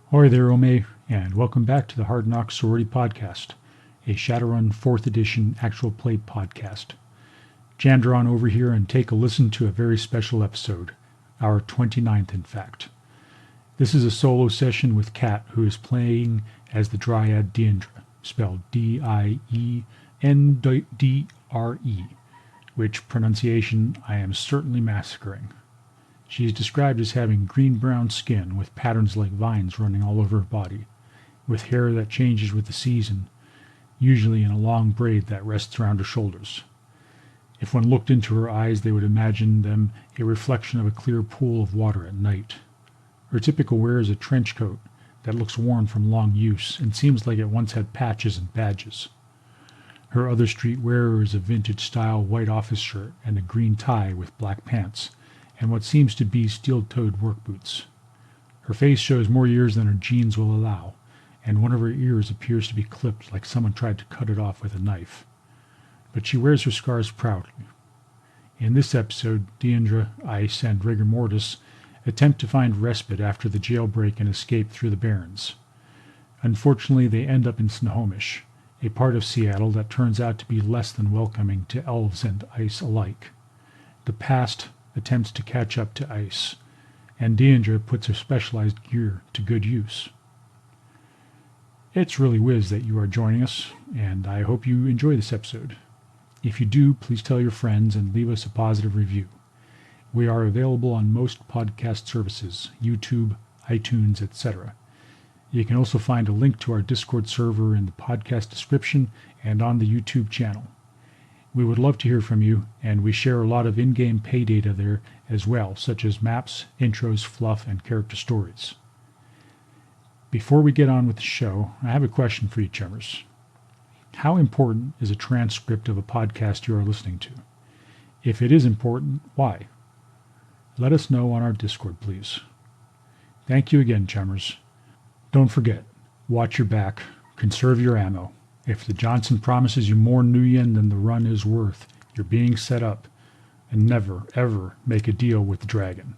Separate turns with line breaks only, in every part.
Ahoy there, Omae, and welcome back to the Hard Knocks Sorority Podcast, a Shadowrun 4th edition actual play podcast. Jander on over here and take a listen to a very special episode, our 29th in fact. This is a solo session with Kat, who is playing as the Dryad Diendre, spelled D-I-E-N-D-R-E, which pronunciation I am certainly massacring. She is described as having green-brown skin with patterns like vines running all over her body, with hair that changes with the season, usually in a long braid that rests around her shoulders. If one looked into her eyes, they would imagine them a reflection of a clear pool of water at night. Her typical wear is a trench coat that looks worn from long use and seems like it once had patches and badges. Her other street wear is a vintage-style white office shirt and a green tie with black pants, and what seems to be steel-toed work boots. Her face shows more years than her jeans will allow, and one of her ears appears to be clipped like someone tried to cut it off with a knife. But she wears her scars proudly. In this episode, Diendre, Ice, and Rigor Mortis attempt to find respite after the jailbreak and escape through the barrens. Unfortunately, they end up in Snohomish, a part of Seattle that turns out to be less than welcoming to elves and ice alike. The past attempts to catch up to ice, and Diendre puts her specialized gear to good use. It's really whiz that you are joining us, and I hope you enjoy this episode. If you do, please tell your friends and leave us a positive review. We are available on most podcast services, YouTube, iTunes, etc. You can also find a link to our Discord server in the podcast description and on the YouTube channel. We would love to hear from you, and we share a lot of in-game pay data there as well, such as maps, intros, fluff, and character stories. Before we get on with the show, I have a question for you, chummers. How important is a transcript of a podcast you are listening to? If it is important, why? Let us know on our Discord, please. Thank you again, chummers. Don't forget, watch your back, conserve your ammo. If the Johnson promises you more Nuyen than the run is worth, you're being set up, and never, ever make a deal with the dragon.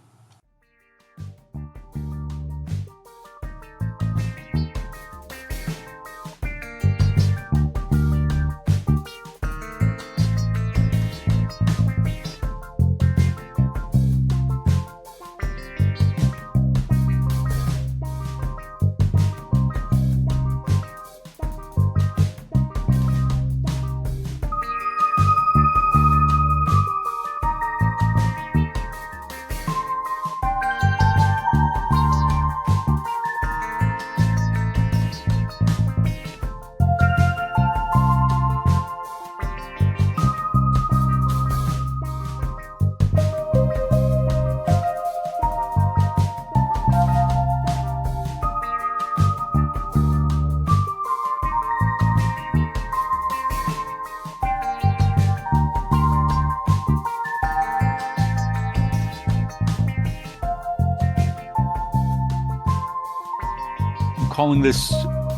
Calling this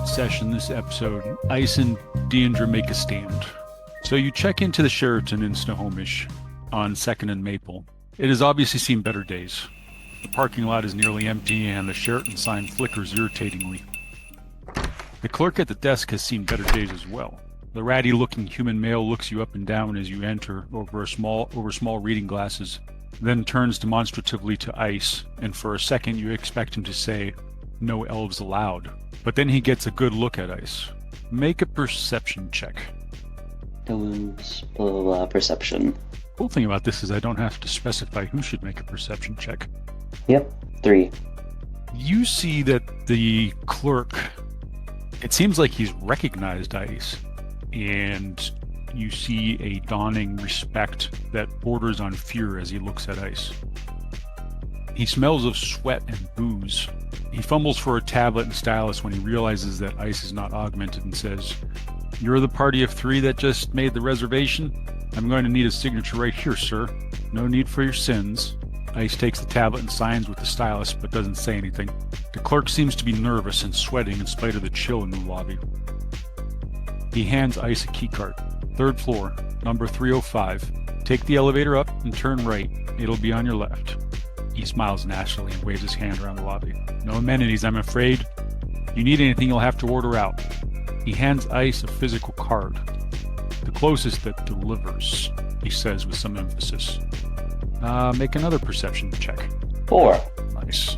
session, this episode, Ice and Diendre Make a Stand. So you check into the Sheraton in Snohomish on 2nd and Maple. It has obviously seen better days. The parking lot is nearly empty and the Sheraton sign flickers irritatingly. The clerk at the desk has seen better days as well. The ratty-looking human male looks you up and down as you enter over small reading glasses, then turns demonstratively to Ice, and for a second you expect him to say, "No elves allowed." But then he gets a good look at Ice. Make a perception check.
Perception.
Cool thing about this is I don't have to specify who should make a perception check.
Yep, 3.
You see that the clerk, it seems like he's recognized Ice, and you see a dawning respect that borders on fear as he looks at Ice. He smells of sweat and booze. He fumbles for a tablet and stylus when he realizes that Ice is not augmented and says, "You're the party of 3 that just made the reservation? I'm going to need a signature right here, sir. No need for your sins." Ice takes the tablet and signs with the stylus, but doesn't say anything. The clerk seems to be nervous and sweating in spite of the chill in the lobby. He hands Ice a keycard. 3rd floor, number 305. Take the elevator up and turn right. It'll be on your left. He smiles nationally and waves his hand around the lobby. "No amenities, I'm afraid.
You need anything, you'll have to order out. He hands Ice a physical card. The closest that delivers, he says with some emphasis. Make another perception check.
4.
Nice.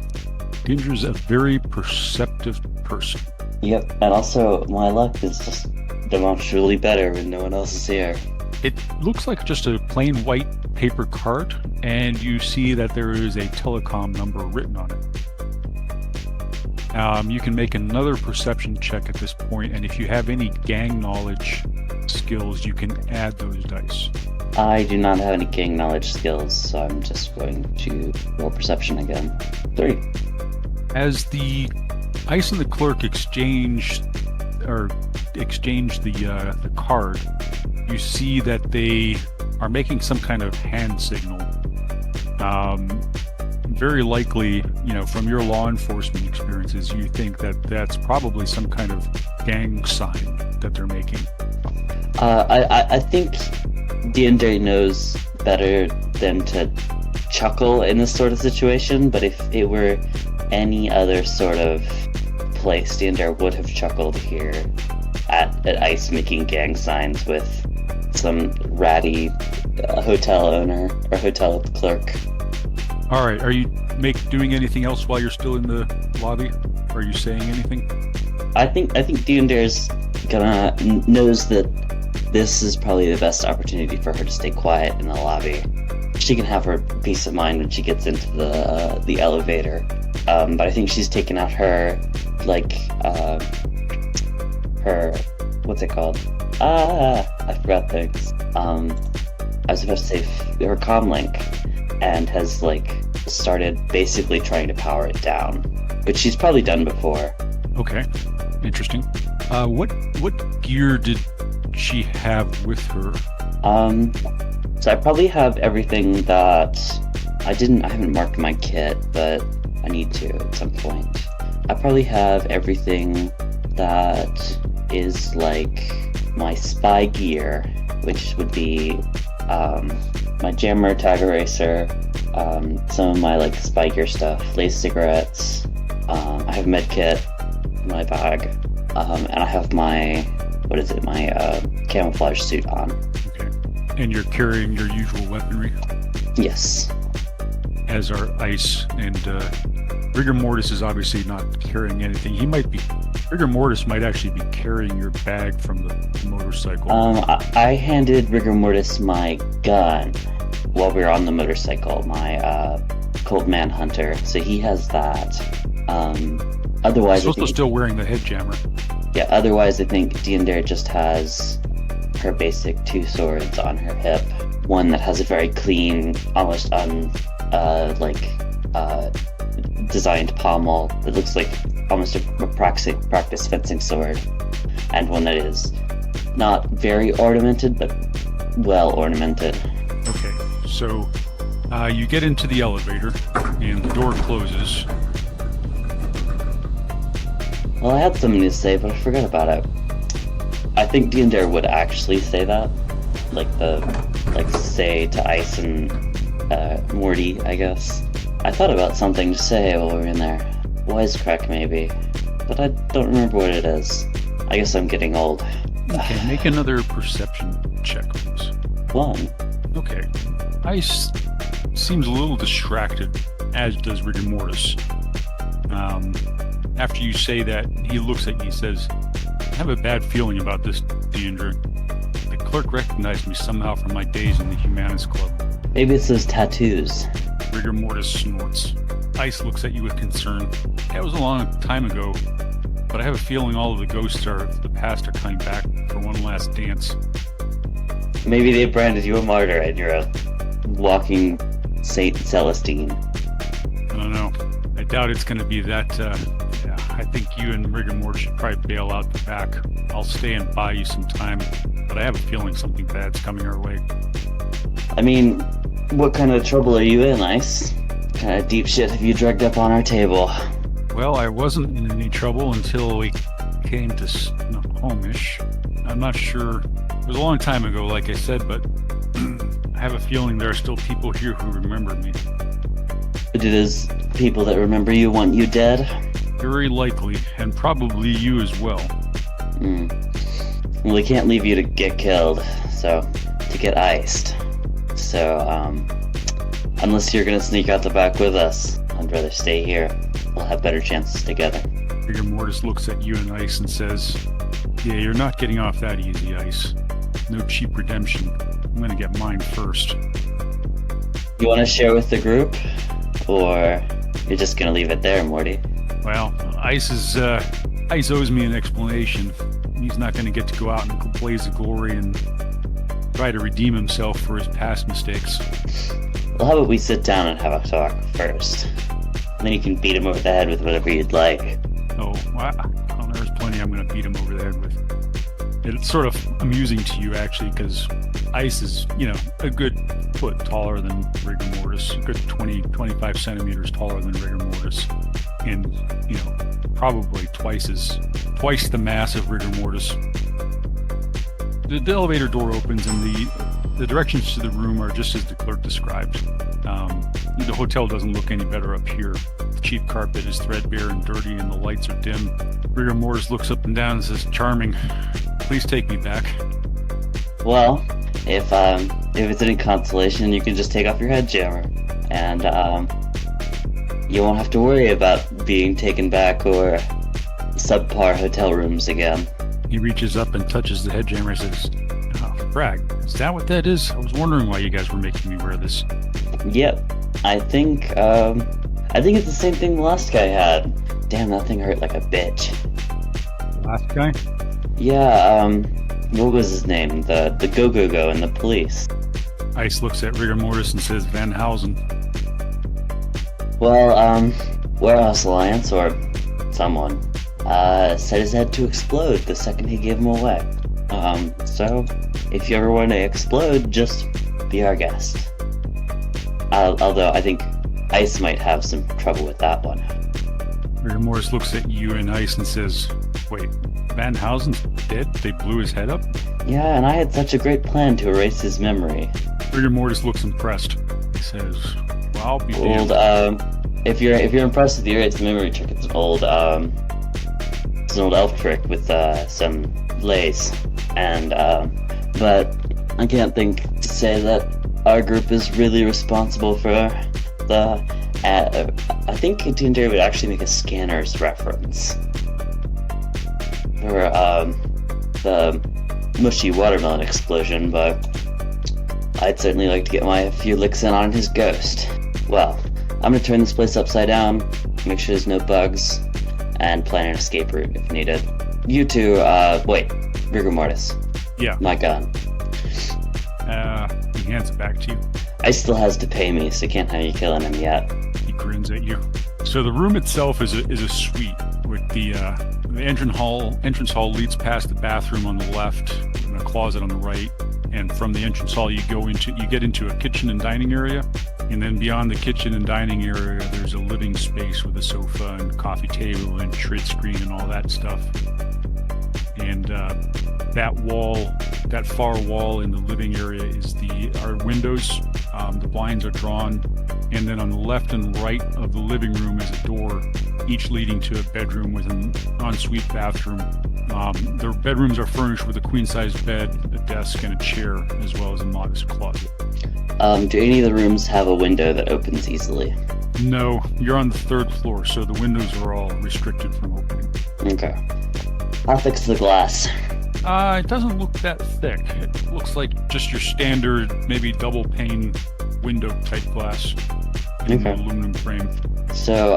Diendre's a very perceptive person.
Yep, and also my luck is just demonstrably better when no one else is here.
It looks like just a plain white paper card, and you see that there is a telecom number written on it. You can make another perception check at this point, and if you have any gang knowledge skills, you can add those dice.
I do not have any gang knowledge skills, so I'm just going to roll perception again. 3.
As the Ice and the clerk exchange the card, you see that they are making some kind of hand signal. Very likely, from your law enforcement experiences, you think that that's probably some kind of gang sign that they're making.
I think Diendre knows better than to chuckle in this sort of situation, but if it were any other sort of place, Diendre would have chuckled here at Ice making gang signs with some ratty hotel owner or hotel clerk.
All right, are you doing anything else while you're still in the lobby? Are you saying anything?
I think Diender's knows that this is probably the best opportunity for her to stay quiet in the lobby. She can have her peace of mind when she gets into the elevator. But I think she's taken out her what's it called? I forgot things. I was supposed to say her comlink, and has started basically trying to power it down, which she's probably done before.
Okay, interesting. What gear did she have with her?
So I probably have everything that I haven't marked my kit, but I need to at some point. I probably have everything that is my spy gear, which would be my jammer, tag eraser, some of my spy gear stuff, lace cigarettes. I have a med kit in my bag, and I have my camouflage suit on.
Okay, and you're carrying your usual weaponry?
Yes.
As are Ice, and Rigor Mortis is obviously not carrying anything. Rigor Mortis might actually be carrying your bag from the motorcycle.
I handed Rigor Mortis my gun while we were on the motorcycle, my Cold Man Hunter, so he has that. Otherwise,
he's also still wearing the head jammer.
Yeah, otherwise I think Diendre just has her basic 2 swords on her hip. One that has a very clean, almost designed pommel that looks like almost a practice fencing sword, and one that is not very ornamented, but well ornamented.
Okay, so you get into the elevator, and the door closes.
Well, I had something to say, but I forgot about it. I think Diendre would actually say that. Say to Ice and Morty, I guess. I thought about something to say while we were in there. Wisecrack, maybe. But I don't remember what it is. I guess I'm getting old.
Okay, make another perception check, please.
1.
Okay. Ice seems a little distracted, as does Rigor Mortis. After you say that, he looks at you and says, I have a bad feeling about this, Diendre. The clerk recognized me somehow from my days in the Humanist Club.
Maybe it's those tattoos.
Rigor Mortis snorts. Ice looks at you with concern. That was a long time ago, but I have a feeling all of the ghosts of the past are coming back for one last dance.
Maybe they branded you a martyr and you're a walking Saint Celestine.
I don't know. I doubt it's going to be that. I think you and Rigor Mortis should probably bail out the back. I'll stay and buy you some time, but I have a feeling something bad's coming our way.
I mean, what kind of trouble are you in, Ice? What kind of deep shit have you dragged up on our table?
Well, I wasn't in any trouble until we came to Snohomish. I'm not sure. It was a long time ago, like I said, but I have a feeling there are still people here who remember me.
Do those people that remember you want you dead?
Very likely, and probably you as well.
Well, we can't leave you to get killed, to get iced. So, unless you're gonna sneak out the back with us, I'd rather stay here. We'll have better chances together.
Rigor Mortis looks at you and Ice and says, yeah, you're not getting off that easy, Ice. No cheap redemption. I'm gonna get mine first.
You wanna share with the group? Or you're just gonna leave it there, Morty?
Well, Ice owes me an explanation. He's not gonna get to go out and blaze of glory and try to redeem himself for his past mistakes.
Well, how about we sit down and have a talk first? And then you can beat him over the head with whatever you'd like.
Oh, well, there's plenty I'm going to beat him over the head with. It's sort of amusing to you, actually, because Ice is, a good foot taller than Rigor Mortis, a good 25 centimeters taller than Rigor Mortis, and, probably twice the mass of Rigor Mortis. The elevator door opens, and the directions to the room are just as the clerk described. The hotel doesn't look any better up here. The cheap carpet is threadbare and dirty, and the lights are dim. Rigor Mortis looks up and down and says, "Charming. Please take me back."
Well, if it's any consolation, you can just take off your head jammer, and you won't have to worry about being taken back or subpar hotel rooms again.
He reaches up and touches the head jammer and says, "Bragg, is that what that is? I was wondering why you guys were making me wear this."
Yep. I think it's the same thing the last guy had. Damn, that thing hurt like a bitch.
Last guy?
Yeah, what was his name? The go-go-go and the police.
Ice looks at Rigor Mortis and says, "Van Housen."
Well, Warehouse Alliance, or someone, said his head to explode the second he gave him away. So, if you ever want to explode, just be our guest. Although, I think Ice might have some trouble with that one.
Rigor Mortis looks at you and Ice and says, "Wait, Van Housen's dead? They blew his head up?"
Yeah, and I had such a great plan to erase his memory.
Rigor Mortis looks impressed. He says, "Well, I'll be
damned." If you're impressed with the erase memory trick, it's an old elf trick with some lace, and but I can't think to say that our group is really responsible for the. I think Jander would actually make a scanner's reference for the mushy watermelon explosion, but I'd certainly like to get my few licks in on his ghost. Well, I'm gonna turn this place upside down, make sure there's no bugs, and plan an escape route if needed. You two, wait, Rigor Mortis.
Yeah.
My gun.
He hands it back to you.
Ice still has to pay me, so can't have you killing him yet.
He grins at you. So the room itself is a suite with the entrance hall leads past the bathroom on the left and a closet on the right. And from the entrance hall, you get into a kitchen and dining area. And then beyond the kitchen and dining area, there's a living space with a sofa and coffee table and trid screen and all that stuff. And that far wall in the living area is our windows. The blinds are drawn, and then on the left and right of the living room is a door, each leading to a bedroom with an ensuite bathroom. Their bedrooms are furnished with a queen-size bed, a desk, and a chair, as well as a modest closet.
Do any of the rooms have a window that opens easily?
No, you're on the 3rd floor, so the windows are all restricted from opening.
Okay. I'll fix the glass.
It doesn't look that thick. It looks like just your standard, maybe double pane window type glass in an aluminum frame.
So,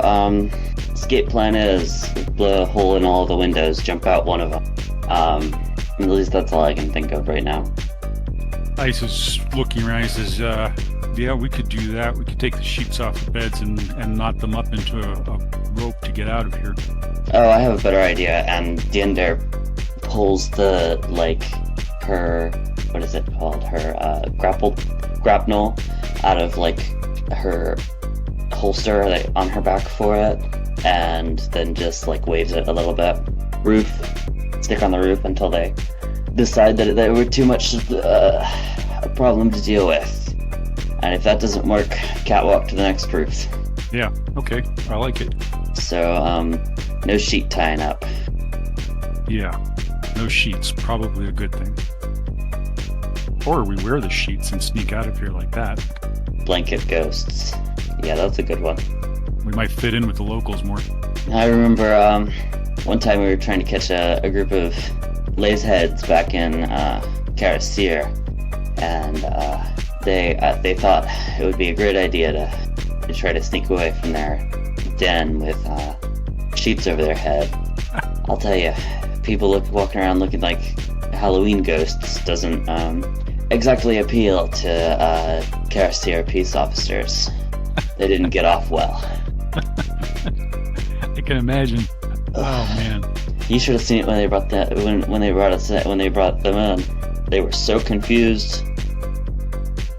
escape plan is blow a hole in all the windows, jump out one of them. At least that's all I can think of right now.
Ice is looking around. He says, yeah, we could do that. We could take the sheets off the beds and knot them up into a rope to get out of here.
Oh, I have a better idea. And Jander pulls her, what is it called? Her, grapnel out of, her holster on her back for it, and then just, waves it a little bit. Stick on the roof until they decide that they were too much a problem to deal with. And if that doesn't work, catwalk to the next roof.
Yeah, okay, I like it.
So, no sheet tying up.
Yeah, no sheets, probably a good thing. Or we wear the sheets and sneak out of here like that.
Blanket ghosts. Yeah, that's a good one.
We might fit in with the locals more.
I remember one time we were trying to catch a group of lays heads back in Carasir, and they thought it would be a great idea to try to sneak away from their den with sheets over their head. I'll tell you, people walking around looking like Halloween ghosts doesn't exactly appeal to Carasir peace officers. They didn't get off well.
I can imagine. Oh man!
You should have seen it when they brought when they brought them in. They were so confused.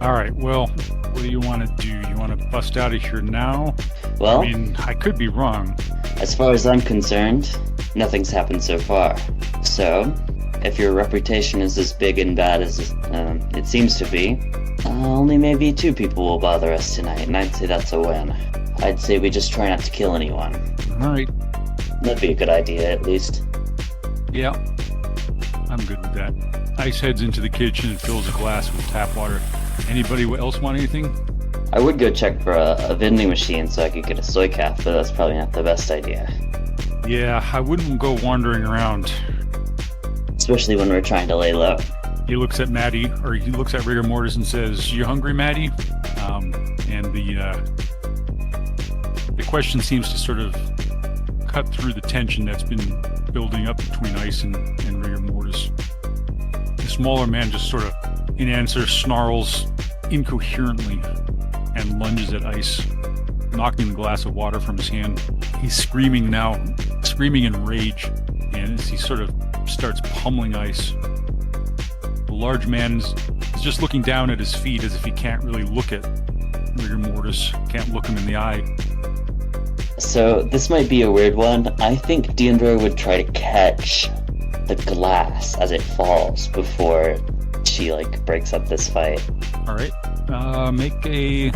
All right. Well, what do you want to do? You want to bust out of here now?
Well,
I mean, I could be wrong.
As far as I'm concerned, nothing's happened so far. So, if your reputation is as big and bad as it seems to be, only maybe 2 people will bother us tonight, and I'd say that's a win. I'd say we just try not to kill anyone.
All right.
That'd be a good idea, at least.
Yeah, I'm good with that. Ice heads into the kitchen and fills a glass with tap water. Anybody else want anything?
I would go check for a vending machine so I could get a soy calf, but that's probably not the best idea.
Yeah, I wouldn't go wandering around.
Especially when we're trying to lay low.
He looks at Maddie, or he looks at Rigor Mortis and says, "You hungry, Maddie?" And the question seems to sort of cut through the tension that's been building up between Ice and Rigor Mortis. The smaller man just sort of, in answer, snarls incoherently and lunges at Ice, knocking the glass of water from his hand. He's screaming now, screaming in rage, and as he sort of starts pummeling Ice, the large man is just looking down at his feet as if he can't really look at Rigor Mortis, can't look him in the eye.
So, this might be a weird one. I think Diendre would try to catch the glass as it falls before she, breaks up this fight.
All right. Make a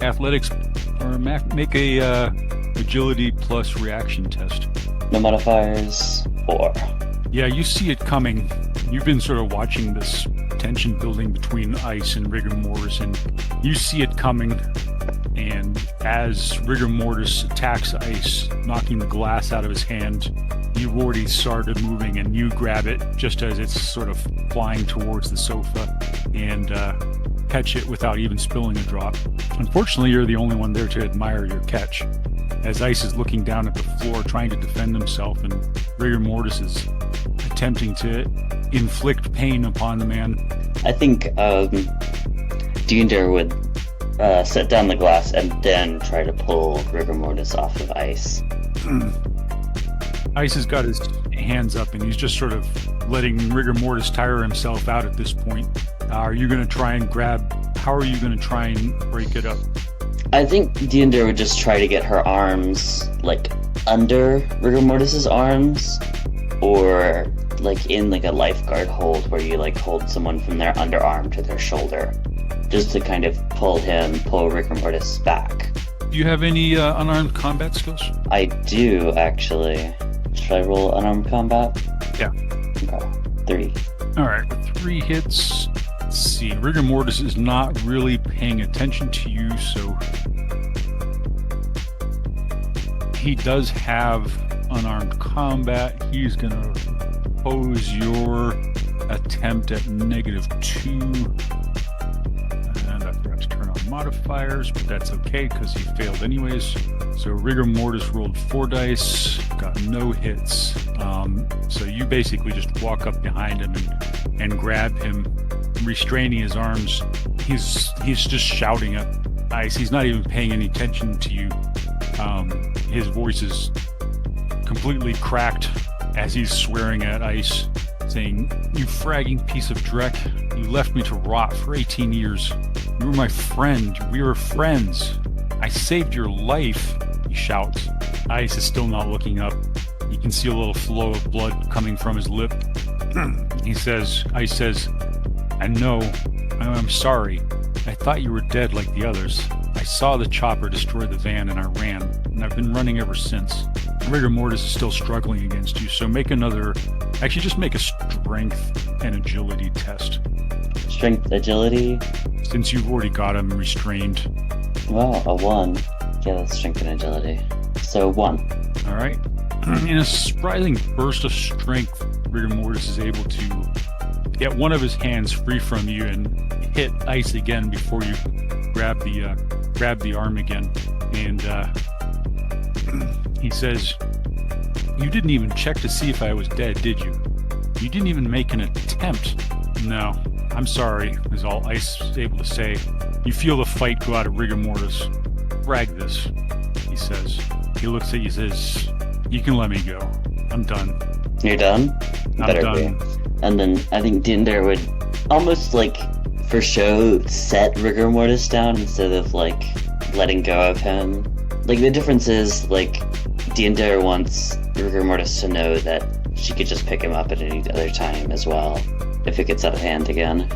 athletics, or make a agility plus reaction test.
No modifiers, 4.
Yeah, you see it coming. You've been sort of watching this tension building between Ice and Rigor Mortis, and you see it coming. And as Rigor Mortis attacks Ice, knocking the glass out of his hand, you've already started moving, and you grab it just as it's sort of flying towards the sofa and catch it without even spilling a drop. Unfortunately, you're the only one there to admire your catch, as Ice is looking down at the floor trying to defend himself, and Rigor Mortis is attempting to inflict pain upon the man.
I think Jander would set down the glass and then try to pull Rigor Mortis off of Ice.
Ice has got his hands up and he's just sort of letting Rigor Mortis tire himself out at this point. Are you going to try and how are you going to try and break it up?
I think Diender would just try to get her arms, under Rigor Mortis's arms, or, in, a lifeguard hold where you, hold someone from their underarm to their shoulder, just to kind of pull Rigor Mortis back.
Do you have any unarmed combat skills?
I do, actually. Should I roll unarmed combat?
Yeah.
Okay. 3.
All right, with 3 hits. Let's see. Rigor Mortis is not really paying attention to you, so he does have unarmed combat. He's going to oppose your attempt at -2. And I forgot to turn on modifiers, but that's okay because he failed anyways. So Rigor Mortis rolled 4 dice, got no hits. So you basically just walk up behind him and grab him, restraining his arms. He's just shouting at Ice. He's not even paying any attention to you. His voice is completely cracked as he's swearing at Ice, saying, "You fragging piece of dreck. You left me to rot for 18 years. You were my friend. We were friends. I saved your life," he shouts. Ice is still not looking up. You can see a little flow of blood coming from his lip. Ice says, "I know. I'm sorry. I thought you were dead like the others. I saw the chopper destroy the van and I ran. and I've been running ever since. Rigor Mortis is still struggling against you, so make just make a strength and agility test.
Strength, agility?
Since you've already got him restrained.
Well, a 1. Yeah, that's strength and agility. So 1.
All right. In a surprising burst of strength, Rigor Mortis is able to get one of his hands free from you and hit ice again before you grab the arm again. And he says, "You didn't even check to see if I was dead, did you? You didn't even make an attempt." "No, I'm sorry," is all Ice is able to say. You feel the fight go out of Rigor Mortis. "Brag this," he says. He looks at you and says, "You can let me go. I'm done."
You're done?
I'm done.
And then I think Jander would almost like, for show, set Rigor Mortis down instead of like letting go of him. Like the difference is like Jander wants Rigor Mortis to know that she could just pick him up at any other time as well if it gets out of hand again.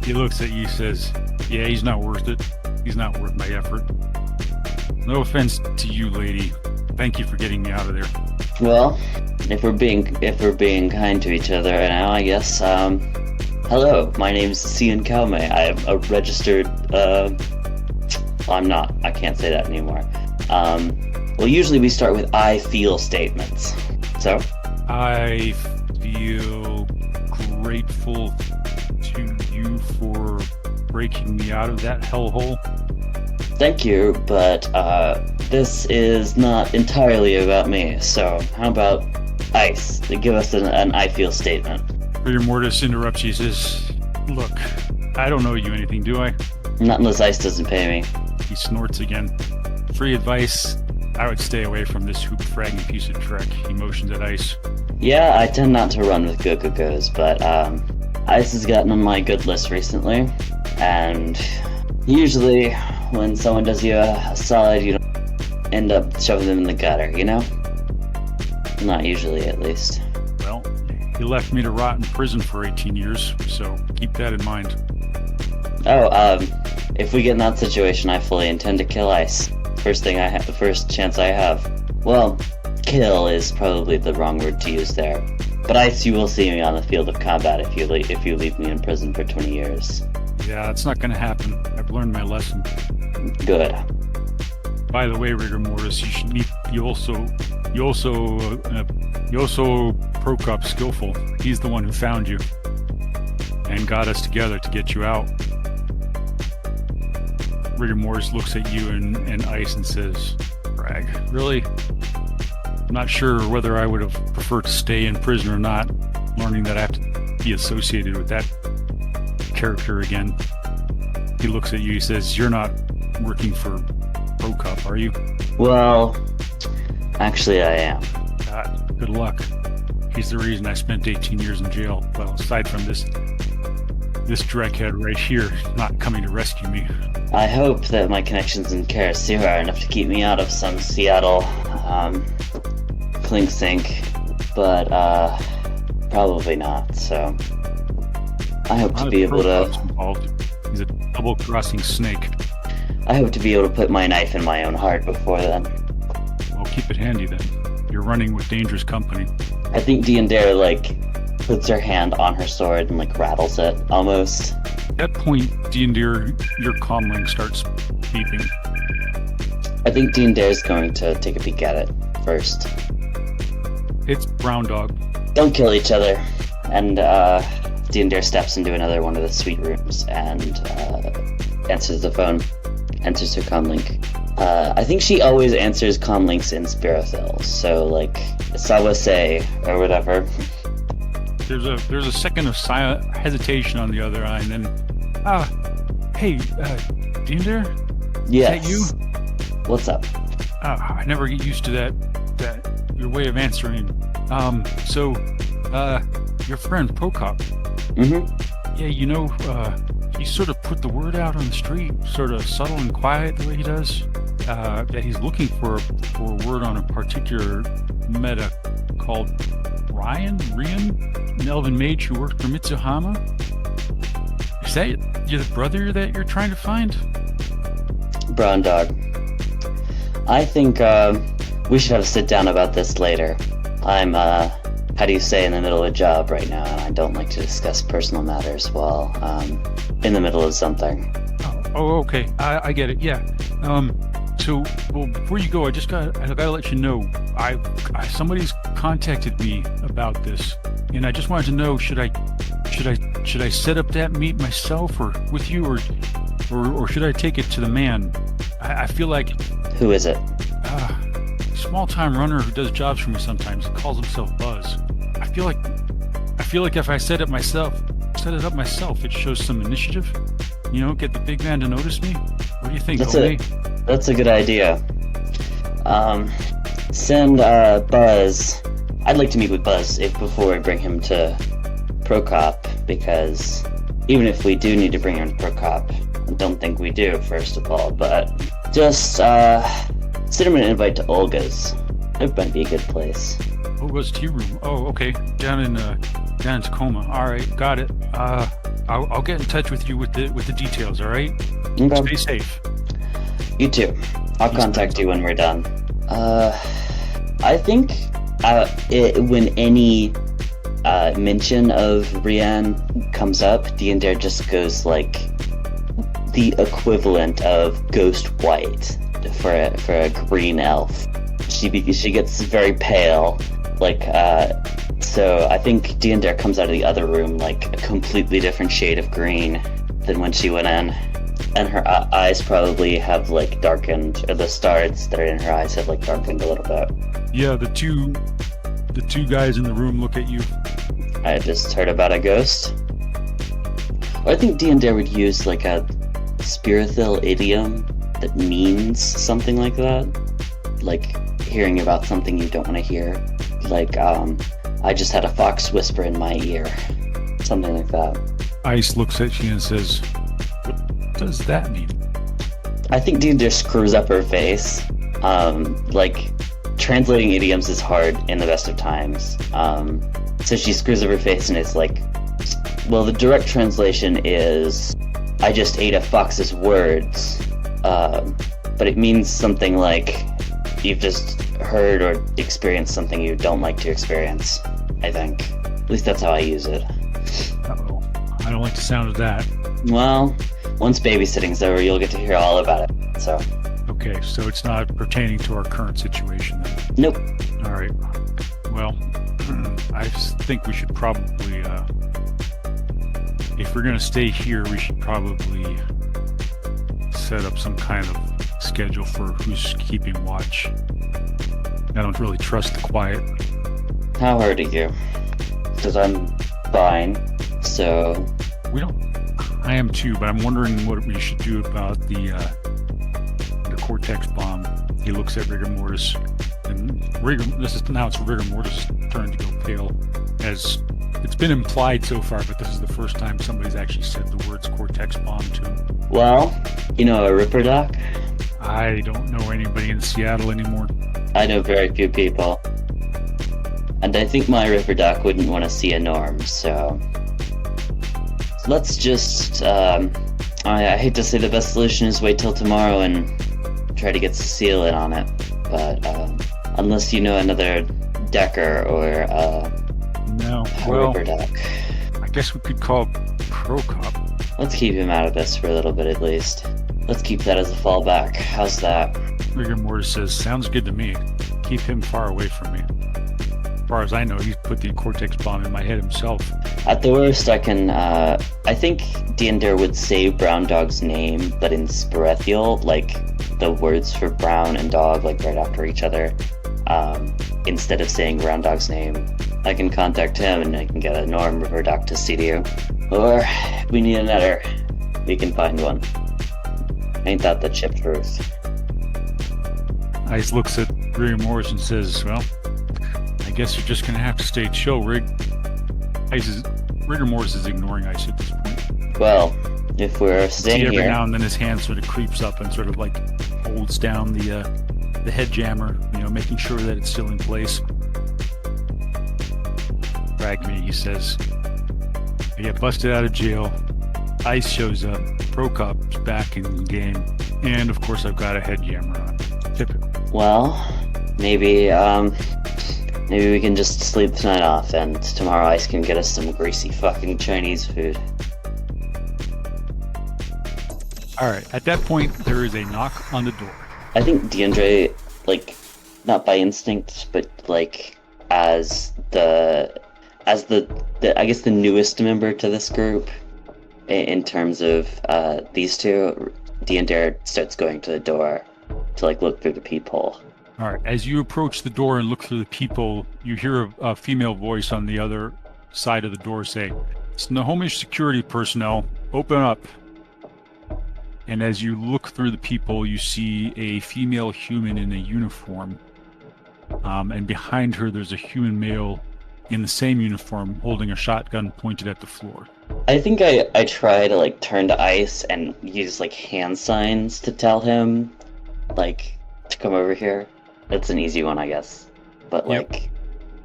He looks at you and says, "Yeah, he's not worth it. He's not worth my effort. No offense to you, lady. Thank you for getting me out of there."
Well, if we're being kind to each other right now, I guess. Hello, my name's Cian Kalme. I'm a registered. I'm not. I can't say that anymore. Well, usually we start with "I feel" statements. So.
I feel grateful to you for breaking me out of that hellhole.
Thank you, but this is not entirely about me, so how about Ice? Give us an "I feel" statement.
Rigor Mortis interrupts you and says, "Look, I don't owe you anything, do I?"
Not unless Ice doesn't pay me.
He snorts again. "Free advice, I would stay away from this hoop-fragging piece of trek." He motions at Ice.
Yeah, I tend not to run with go-go-go's, but Ice has gotten on my good list recently, and usually when someone does you a solid, you don't end up shoving them in the gutter, you know? Not usually, at least.
Well, he left me to rot in prison for 18 years, so keep that in mind.
Oh, if we get in that situation, I fully intend to kill Ice. The first chance I have. Well, kill is probably the wrong word to use there. But Ice, you will see me on the field of combat if you leave me in prison for 20 years.
Yeah, that's not going to happen. I've learned my lesson.
Good.
By the way, Rigor Mortis, you also Prokop Skillful. He's the one who found you and got us together to get you out. Rigor Mortis looks at you and Ice and says, "Brag, really? I'm not sure whether I would have preferred to stay in prison or not, learning that I have to be associated with that character again." He looks at you, he says, "You're not working for Prokop, are you?"
Well, actually I am.
God, good luck. He's the reason I spent 18 years in jail. Well, aside from this dreckhead right here not coming to rescue me.
I hope that my connections in Karasira are enough to keep me out of some Seattle clink sink, but probably not, so I hope to be able to...
Involved. He's a double-crossing snake.
I hope to be able to put my knife in my own heart before then.
Well, keep it handy then. You're running with dangerous company.
I think Diendre, puts her hand on her sword and, rattles it, almost.
At that point, Diendre, your comlink starts beeping.
I think Diendere's going to take a peek at it first.
It's Brown Dog.
Don't kill each other. And, Diendre steps into another one of the suite rooms and, answers the phone. Answers her comlink. I think she always answers comlinks in Spirothil, so, Sawase, or whatever.
There's a second of silent hesitation on the other line, and then, hey, Jander?
Yes.
Is that you?
What's up?
I never get used to that your way of answering. Your friend Prokop.
Mm-hmm.
Yeah, he sort of put the word out on the street, sort of subtle and quiet the way he does, that he's looking for a word on a particular meta called Rian, an elven mage who worked for Mitsuhama. Is that your brother that you're trying to find?
Brown Dog. I think we should have a sit down about this later. I'm, how do you say, in the middle of a job right now, and I don't like to discuss personal matters while in the middle of something.
Oh, okay. I get it. Yeah. So, well, before you go, I gotta let you know, somebody's contacted me about this, and I just wanted to know, should I set up that meet myself or with you, or should I take it to the man? I feel like.
Who is it?
Small-time runner who does jobs for me sometimes. He calls himself Buzz. I feel like if I set it up myself, it shows some initiative. You know, get the big man to notice me. What do you think, Omae?
That's a good idea. Send Buzz. I'd like to meet with Buzz before I bring him to Procop, because even if we do need to bring him to Procop, I don't think we do, first of all, but just send him an invite to Olga's. It might be a good place.
Olga's tea room. Oh, okay. Down in Tacoma. All right, got it. I'll get in touch with you with the details. All right.
Okay.
Stay safe.
You too. I'll contact you when we're done. I think when any mention of Rian comes up, Diendre just goes like the equivalent of ghost white for a green elf. She gets very pale, like so I think Diendre comes out of the other room like a completely different shade of green than when she went in, and her eyes probably have like darkened, or the stars that are in her eyes have like darkened a little bit.
Yeah, the two guys in the room look at you.
I just heard about a ghost. I think Diendre would use like a spiritual idiom that means something like that, like hearing about something you don't want to hear, like I just had a fox whisper in my ear, something like that.
Ice looks at you and says, "What does that mean?"
I think Diendre screws up her face. Like translating idioms is hard in the best of times. So she screws up her face and it's like, well, the direct translation is, I just ate a fox's words. But it means something like, you've just heard or experienced something you don't like to experience, I think. At least that's how I use it.
Uh-oh. I don't like the sound of that.
Well, once babysitting's over, you'll get to hear all about it, so.
Okay, so it's not pertaining to our current situation then?
Nope.
All right. Well, I think we should probably, if we're going to stay here, we should probably set up some kind of schedule for who's keeping watch. I don't really trust the quiet.
How hard are you? Because I'm fine, so...
I am too, but I'm wondering what we should do about the Cortex bomb. He looks at Rigor Mortis, and now it's Rigor Mortis' turn to go pale, as it's been implied so far, but this is the first time somebody's actually said the words Cortex bomb to him.
Well, you know a Ripper Doc?
I don't know anybody in Seattle anymore. I
know very few people. And I think my Ripper Doc wouldn't want to see a Norm, so... Let's just, I hate to say the best solution is wait till tomorrow and try to get Cecile in on it, but unless you know another Decker or Ripper Doc.
I guess we could call Procop.
Let's keep him out of this for a little bit at least. Let's keep that as a fallback. How's that?
Rigor Mortis says, sounds good to me. Keep him far away from me. As far as I know, he's put the Cortex bomb in my head himself.
At the worst, I can, I think Diendre would say Brown Dog's name, but in Spirethial, like the words for brown and dog, like right after each other. Instead of saying Brown Dog's name, I can contact him and I can get a Norm River Doc to see you. Or, if we need another, we can find one. Ain't that the chip truth?
Ice looks at Rigor Mortis and says, well, I guess you're just gonna have to stay chill, Rigor Mortis is ignoring Ice at this point.
Well, if we're staying
every
here...
now and then his hand sort of creeps up and sort of like holds down the head jammer, you know, making sure that it's still in place. Drag me, he says. I get busted out of jail. Ice shows up. Procop's back in the game. And, of course, I've got a head jammer on. Typical.
Well, maybe we can just sleep tonight off, and tomorrow Ice can get us some greasy fucking Chinese food.
All right. At that point, there is a knock on the door.
I think Diendre, like, not by instinct, but like as the I guess the newest member to this group, in terms of these two, Diendre starts going to the door to like look through the peephole.
All right. As you approach the door and look through the peephole, you hear a female voice on the other side of the door say, "Snohomish security personnel, open up." And as you look through the peephole, you see a female human in a uniform. And behind her, there's a human male in the same uniform holding a shotgun pointed at the floor.
I think I try to like turn to Ice and use like hand signs to tell him like to come over here. That's an easy one, I guess. But like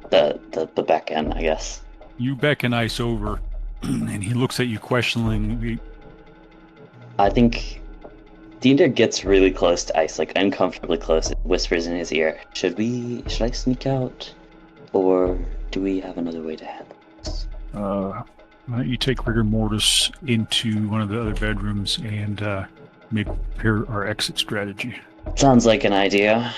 the beckon, I guess.
You beckon Ice over, and he looks at you questioningly.
I think Diendre gets really close to Ice, like uncomfortably close. It whispers in his ear, Should I sneak out? Or do we have another way to handle this?
Why don't you take Rigor Mortis into one of the other bedrooms and maybe prepare our exit strategy?
Sounds like an idea.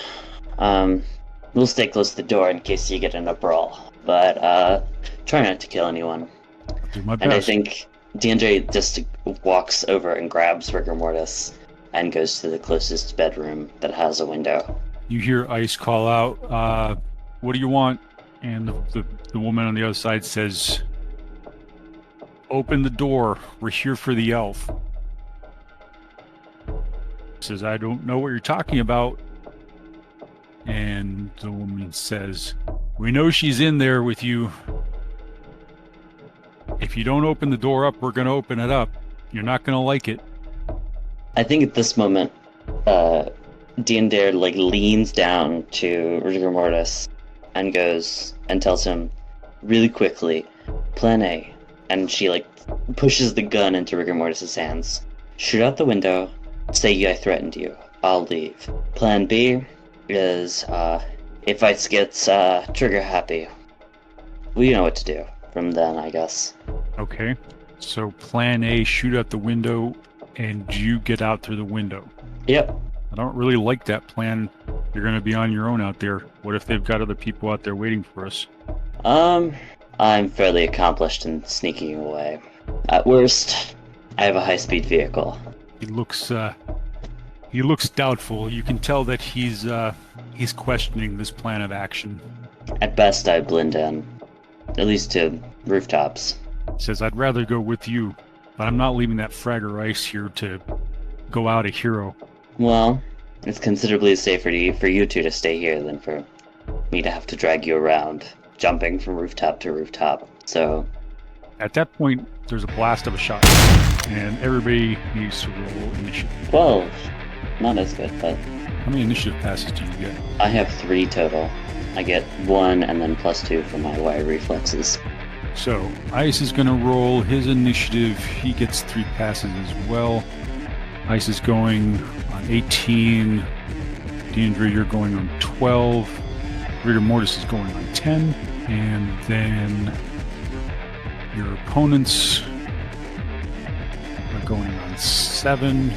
We'll stay close to the door in case you get in a brawl. But try not to kill anyone.
I'll do my best.
And I think Diendre just walks over and grabs Rigor Mortis and goes to the closest bedroom that has a window.
You hear Ice call out, "What do you want?" And the woman on the other side says, "Open the door. We're here for the elf." Says, "I don't know what you're talking about." And the woman says, "We know she's in there with you. If you don't open the door up, we're going to open it up. You're not going to like it."
I think at this moment, Diendre like leans down to Rigor Mortis and goes and tells him really quickly, Plan A. And she like pushes the gun into Rigor Mortis' hands. Shoot out the window, say I threatened you. I'll leave. Plan B is if Ice gets trigger happy, we know what to do from then, I guess.
Okay. So plan A, shoot out the window, and you get out through the window.
Yep.
I don't really like that plan. You're going to be on your own out there. What if they've got other people out there waiting for us?
I'm fairly accomplished in sneaking away. At worst, I have a high-speed vehicle.
He looks doubtful. You can tell that he's questioning this plan of action.
At best, I blend in. At least to rooftops.
He says, "I'd rather go with you, but I'm not leaving that fragger Ice here to go out a hero."
Well, it's considerably safer for you two to stay here than for me to have to drag you around, jumping from rooftop to rooftop. So,
at that point, there's a blast of a shot, and everybody needs to roll initiative.
12. Not as good, but...
How many initiative passes do you get?
I have 3 total. I get 1 and then +2 for my wire reflexes.
So, Ice is going to roll his initiative. He gets 3 passes as well. Ice is going on 18. Diendre, you're going on 12. Rigor Mortis is going on 10. And then your opponents are going on 7,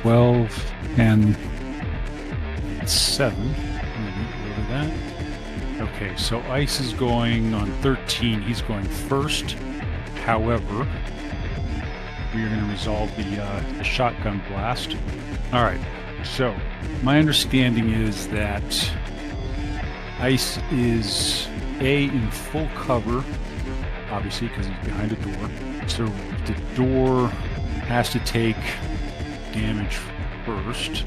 12, and 7. Over that. Okay, so Ice is going on 13. He's going first. However, we are going to resolve the shotgun blast. All right. So my understanding is that Ice is in full cover, obviously because he's behind a door. So the door has to take damage first,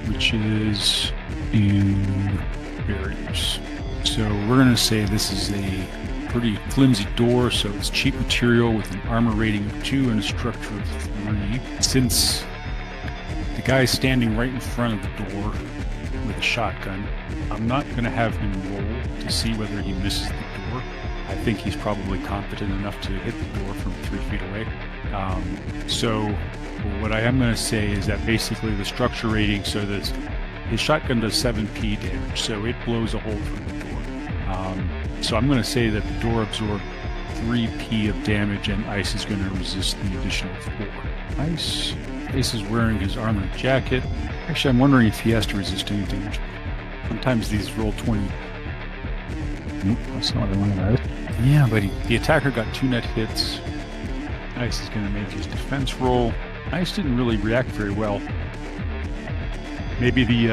which is in barriers. So we're going to say this is a pretty flimsy door, so it's cheap material with an armor rating of 2 and a structure of 3. Since the guy's standing right in front of the door with a shotgun, I'm not going to have him roll to see whether he misses the door. I think he's probably competent enough to hit the door from 3 feet away. So what I am going to say is that basically the structure rating, so that his shotgun does 7p damage, so it blows a hole through the door. So I'm going to say that the door absorbed 3p of damage, and Ice is going to resist the additional 4. Ice is wearing his armored jacket. Actually, I'm wondering if he has to resist any damage. Sometimes these roll 20.
Nope, that's not one of those.
Yeah, but the attacker got 2 net hits. Ice is going to make his defense roll. Ice didn't really react very well. Maybe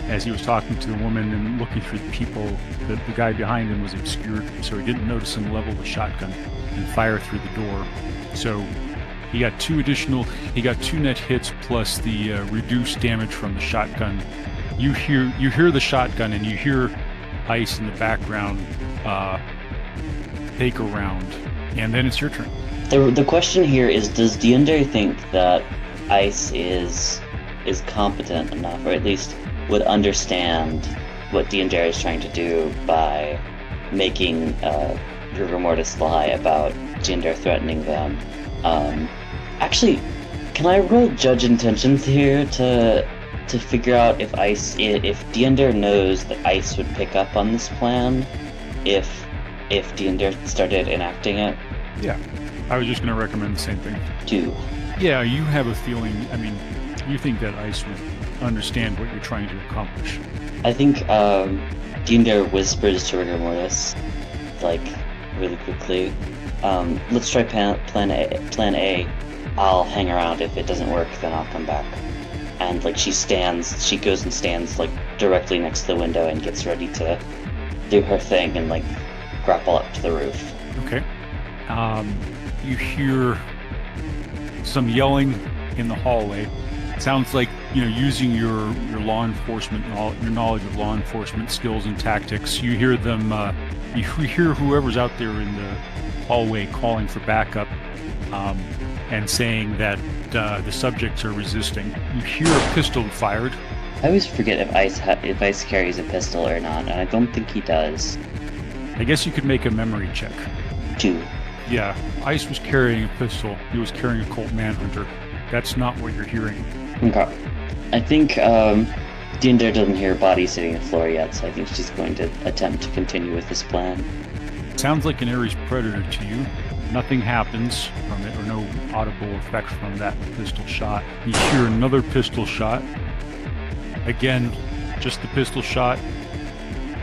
as he was talking to the woman and looking through the people, the guy behind him was obscured, so he didn't notice him level the shotgun and fire through the door. So he got 2 net hits plus the reduced damage from the shotgun. You hear the shotgun, and you hear Ice in the background take a round, and then it's your turn.
The question here is, does Jander think that Ice is competent enough, or at least would understand what Jander is trying to do by making Rigor Mortis lie about Jander threatening them? Actually, can I roll judge intentions here to figure out if Jander knows that Ice would pick up on this plan if Jander started enacting it?
Yeah, I was just going to recommend the same thing.
2.
Yeah, you have a feeling, you think that Ice would understand what you're trying to accomplish.
I think Jander whispers to Rigor Mortis, really quickly, let's try plan A. I'll hang around. If it doesn't work, then I'll come back. And she goes and stands directly next to the window and gets ready to do her thing and grapple up to the roof.
Okay. You hear some yelling in the hallway. It sounds like, using your law enforcement, your knowledge of law enforcement skills and tactics. You hear them, you hear whoever's out there in the hallway calling for backup, and saying that the subjects are resisting. You hear a pistol fired.
I always forget if Ice carries a pistol or not, and I don't think he does.
I guess you could make a memory check.
2.
Yeah, Ice was carrying a pistol. He was carrying a Colt Manhunter. That's not what you're hearing.
Okay. I think Jander doesn't hear bodies hitting the floor yet, so I think she's going to attempt to continue with this plan.
Sounds like an Ares Predator to you. Nothing happens from it, or no audible effect from that pistol shot. You hear another pistol shot. Again, just the pistol shot.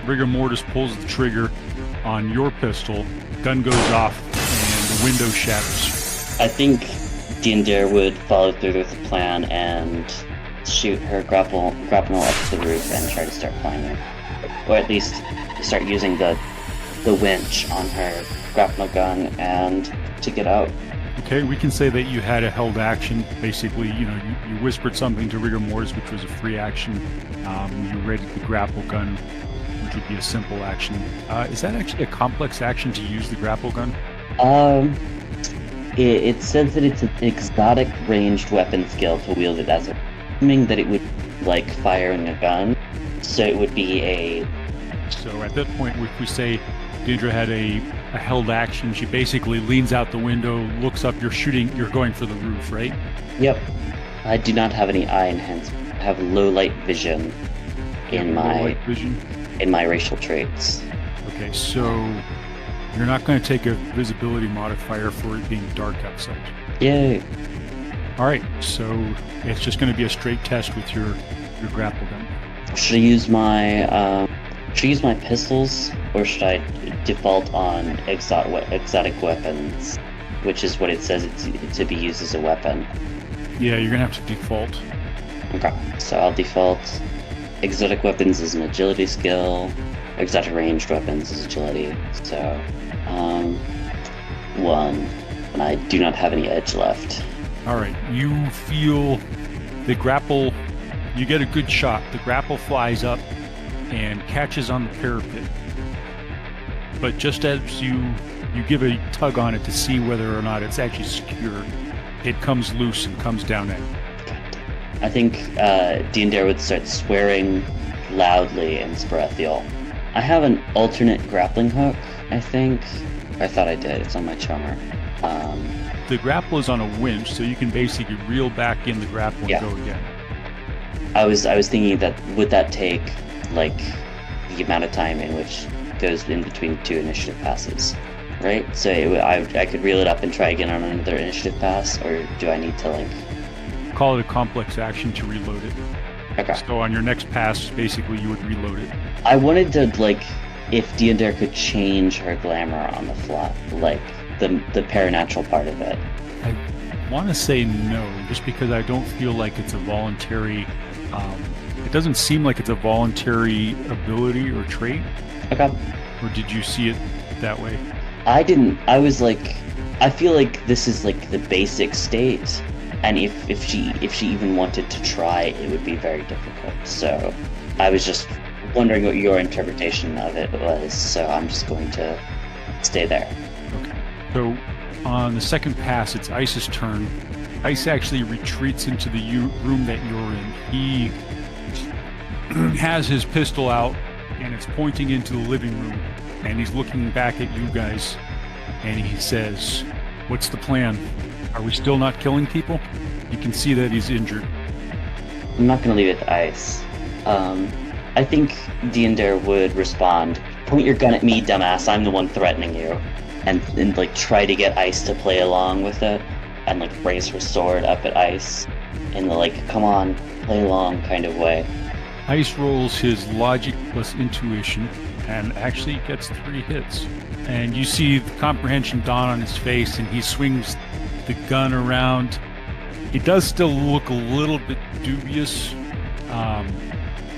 Rigor Mortis pulls the trigger on your pistol. Gun goes off, and the window shatters.
I think Jander would follow through with the plan and shoot her grapple up to the roof and try to start climbing. Or at least start using the winch on her grapnel gun and to get out.
Okay, we can say that you had a held action. Basically, you whispered something to Rigor Mortis, which was a free action. You readied the grapple gun, which would be a simple action. Is that actually a complex action to use the grapple gun?
It says that it's an exotic ranged weapon skill to wield it as assuming that it would like firing a gun. So it would be a...
So at that point, if we say Diendre had a held action, she basically leans out the window, looks up, you're going for the roof, right?
Yep. I do not have any eye enhancement. I have low light vision in my racial traits.
Okay, so you're not going to take a visibility modifier for it being dark outside.
Yay.
Alright, so it's just going to be a straight test with your grapple gun.
Should I use my pistols, or should I default on exotic weapons, which is what it says it's to be used as a weapon?
Yeah, you're going to have to default.
Okay, so I'll default exotic weapons as an agility skill, exotic ranged weapons as agility, so 1, and I do not have any edge left.
Alright, you feel the grapple, you get a good shot, the grapple flies up and catches on the parapet, but just as you give a tug on it to see whether or not it's actually secure, it comes loose and comes down in.
I think Diendre would start swearing loudly in Sparethiel. I have an alternate grappling hook, I think. I thought I did. It's on my charmer.
The grapple is on a winch, so you can basically reel back in the grapple and go again.
I was thinking that would that take like the amount of time in which goes in between 2 initiative passes, right? So I could reel it up and try again on another initiative pass, or do I need to like
call it a complex action to reload it?
Okay.
So on your next pass, basically you would reload it.
I wanted to like if Diendre could change her glamour on the fly, like the paranatural part of it.
I want to say no, just because I don't feel like it's a voluntary. It doesn't seem like it's a voluntary ability or trait.
Okay.
Or did you see it that way?
I didn't. I was like, I feel like this is like the basic state, and if she even wanted to try, it would be very difficult. So I was just wondering what your interpretation of it was. So I'm just going to stay there.
Okay. So on the second pass, it's Ice's turn. Ice actually retreats into the room that you're in. He has his pistol out, and it's pointing into the living room, and he's looking back at you guys, and he says, "What's the plan? Are we still not killing people?" You can see that he's injured.
I'm not going to leave it to Ice. I think Diendre would respond, "Point your gun at me, dumbass. I'm the one threatening you." And like try to get Ice to play along with it, and like raise her sword up at Ice in the like, "Come on, play along" kind of way.
Ice rolls his logic plus intuition and actually gets 3 hits. And you see the comprehension dawn on his face, and he swings the gun around. It does still look a little bit dubious.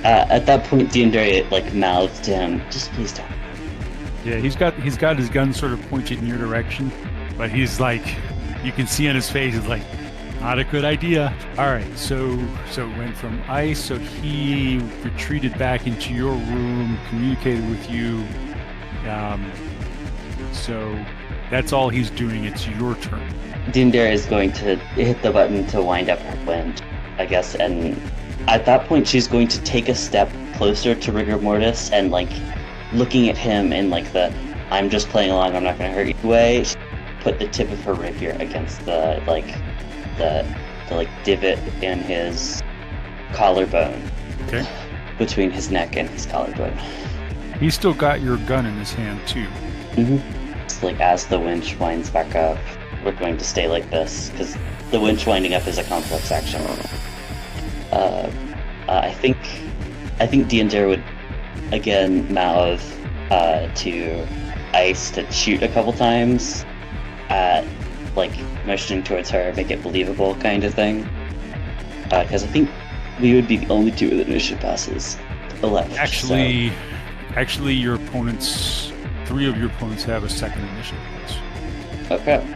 At that point, Diendre like mouthed to him, "Just please don't."
Yeah, he's got his gun sort of pointed in your direction, but he's like, you can see on his face, he's like, not a good idea. All right, so it went from Ice, so he retreated back into your room, communicated with you. So that's all he's doing. It's your turn.
Diendre is going to hit the button to wind up her wind, I guess, and at that point she's going to take a step closer to Rigor Mortis and like looking at him in like the "I'm just playing along, I'm not going to hurt you" way, put the tip of her rapier against the divot in his collarbone.
Okay.
Between his neck and his collarbone.
He's still got your gun in his hand too.
It's like as the winch winds back up, we're going to stay like this because the winch winding up is a complex action. I think Diendre would again mouth to Ice to shoot a couple times at like motioning towards her, make it believable kind of thing. Because I think we would be the only 2 of the initiative passes left.
Actually, your opponents, 3 of your opponents have a second initiative pass.
Okay.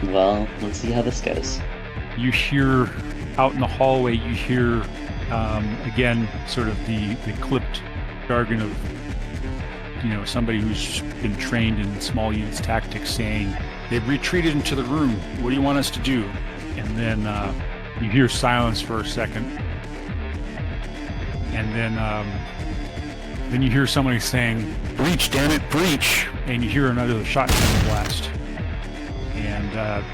Well, let's see how this goes.
You hear out in the hallway, you hear again sort of the clipped jargon of somebody who's been trained in small units tactics saying, "They've retreated into the room. What do you want us to do?" And then you hear silence for a second, and then you hear somebody saying, "Breach, damn it, breach!" And you hear another shotgun blast, and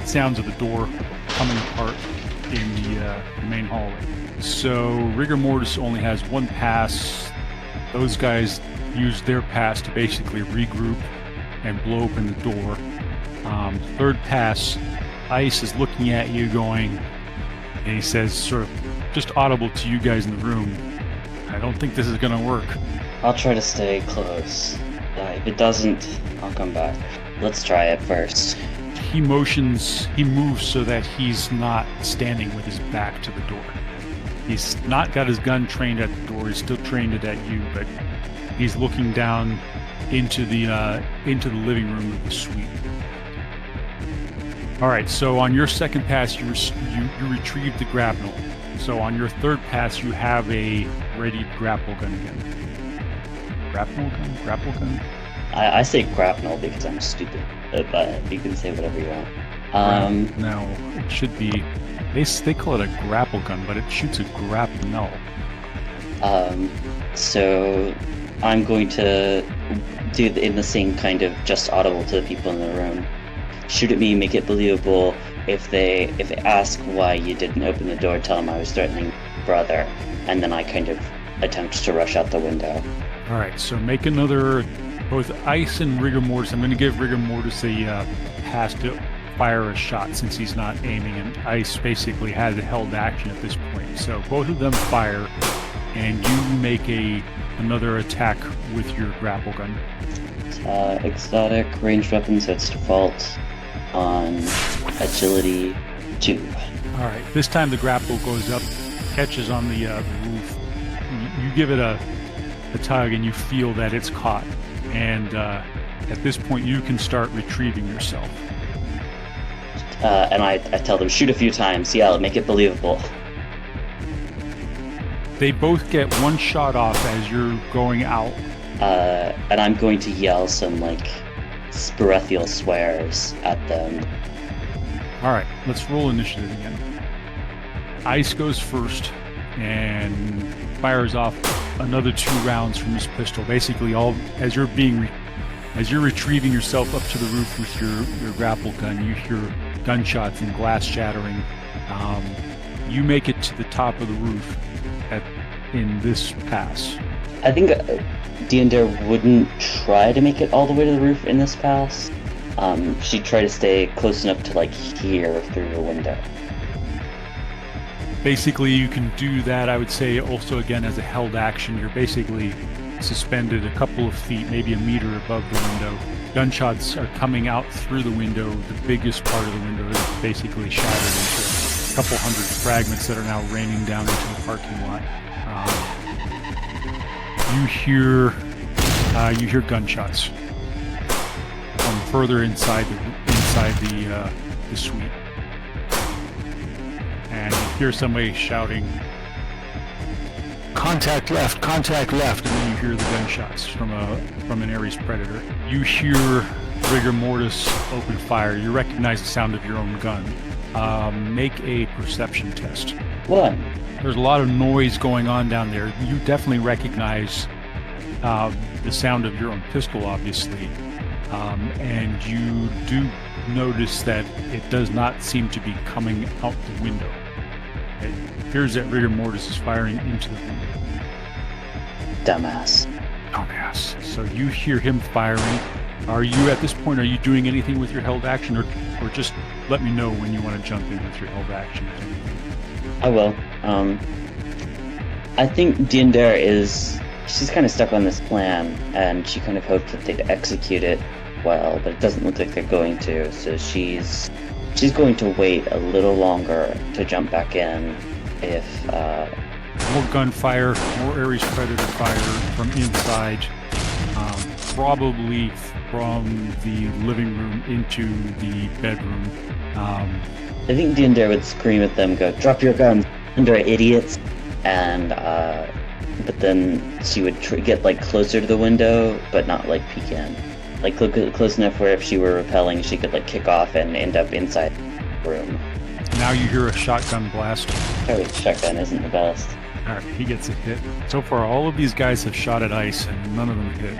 sounds of the door coming apart in the main hallway. So Rigor Mortis only has 1 pass. Those guys use their pass to basically regroup and blow open the door. 3rd pass, Ice is looking at you going, and he says, sort of just audible to you guys in the room, "I don't think this is going to work."
I'll try to stay close. If it doesn't, I'll come back. Let's try it first.
He moves so that he's not standing with his back to the door. He's not got his gun trained at the door, he's still trained it at you, but he's looking down into the living room of the suite. All right, so on your second pass, you retrieve the grapnel. So on your 3rd pass, you have a ready grapple gun again. Grapnel gun?
I say grapnel because I'm stupid, but you can say whatever you want.
No, it should be. They call it a grapple gun, but it shoots a grapnel.
So I'm going to do in the same kind of just audible to the people in the room. shoot at me, make it believable. If they ask why you didn't open the door, tell them I was threatening brother, and then I kind of attempt to rush out the window.
All right, so make another, both Ice and Rigor Mortis. I'm going to give Rigor Mortis a pass to fire a shot since he's not aiming, and Ice basically has a held action at this point. So both of them fire, and you make another attack with your grapple gun.
Exotic ranged weapon, so it's default on agility 2.
All right, this time the grapple goes up, catches on the roof. You give it a tug, and you feel that it's caught. And at this point, you can start retrieving yourself.
And I tell them, shoot a few times, yell, make it believable.
They both get one shot off as you're going out.
And I'm going to yell some, spirithial swears at them.
All right, let's roll initiative again. Ice goes first and fires off another 2 rounds from his pistol. Basically, as you're retrieving yourself up to the roof with your grapple gun, you hear gunshots and glass shattering. You make it to the top of the roof in this pass.
I think Diendre wouldn't try to make it all the way to the roof in this pass. She'd try to stay close enough to here through the window.
Basically, you can do that, I would say, also again as a held action. You're basically suspended a couple of feet, maybe a meter above the window. Gunshots are coming out through the window. The biggest part of the window is basically shattered into a couple hundred fragments that are now raining down into the parking lot. You hear gunshots from further inside the suite. And you hear somebody shouting, contact left, and then you hear the gunshots from an Ares predator. You hear Rigor Mortis open fire. You recognize the sound of your own gun. Make a perception test.
1.
There's a lot of noise going on down there. You definitely recognize the sound of your own pistol, obviously. And you do notice that it does not seem to be coming out the window. It appears that Rigor Mortis is firing into the window.
Dumbass.
So you hear him firing. Are you, at this point, doing anything with your held action, or just let me know when you want to jump in with your held action?
I will. I think Diendre she's kind of stuck on this plan, and she kind of hoped that they'd execute it well, but it doesn't look like they're going to, so she's going to wait a little longer to jump back in if
more gunfire, more Ares predator fire from inside, probably from the living room into the bedroom.
I think Diendre would scream at them, go, drop your guns, under idiots, and but then she would get closer to the window, but not peek in. Close enough where if she were repelling, she could kick off and end up inside the room.
Now you hear a shotgun blast.
Oh, shotgun isn't the best.
Alright, he gets a hit. So far, all of these guys have shot at Ice, and none of them hit.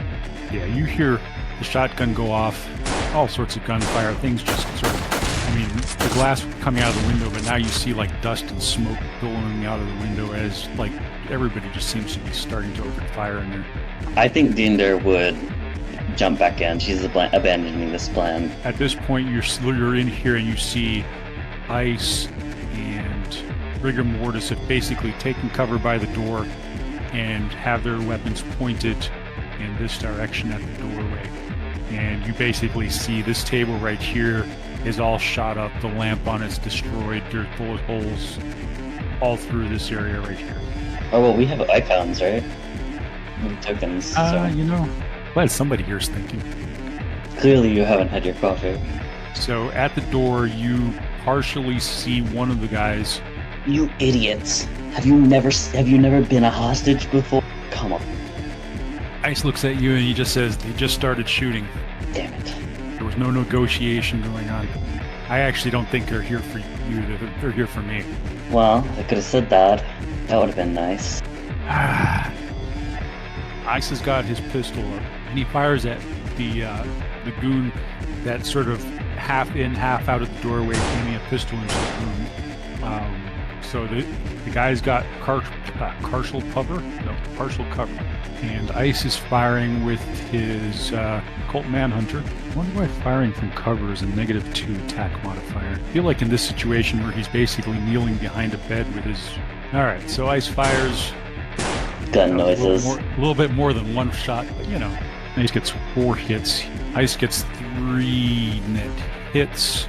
Yeah, you hear the shotgun go off, all sorts of gunfire, things just sort of, the glass coming out of the window, but now you see dust and smoke billowing out of the window as everybody just seems to be starting to open fire in there.
I think Diendre would jump back in. She's abandoning this plan.
At this point, you're in here and you see Ice and Rigor Mortis have basically taken cover by the door and have their weapons pointed in this direction at the doorway. And you basically see this table right here is all shot up. The lamp on it's destroyed. There's bullet holes all through this area right here.
Oh, well, we have icons, right? Tokens.
Glad somebody here's thinking.
Clearly you haven't had your coffee.
So at the door, you partially see one of the guys.
You idiots! Have you never been a hostage before? Come on.
Ice looks at you and he just says, they just started shooting.
Damn it.
There was no negotiation going on. I actually don't think they're here for you. They're here for me.
Well, I could have said that. That would have been nice.
Ice has got his pistol up, and he fires at the goon that sort of half in, half out of the doorway, aiming a pistol into the room. So the guy's got partial cover. And Ice is firing with his Colt Manhunter. I wonder why firing from cover is a -2 attack modifier. I feel like in this situation where he's basically kneeling behind a bed with his... Alright, so Ice fires...
Gun noises.
A little bit more than one shot, but Ice gets 4 hits. Ice gets 3 net hits.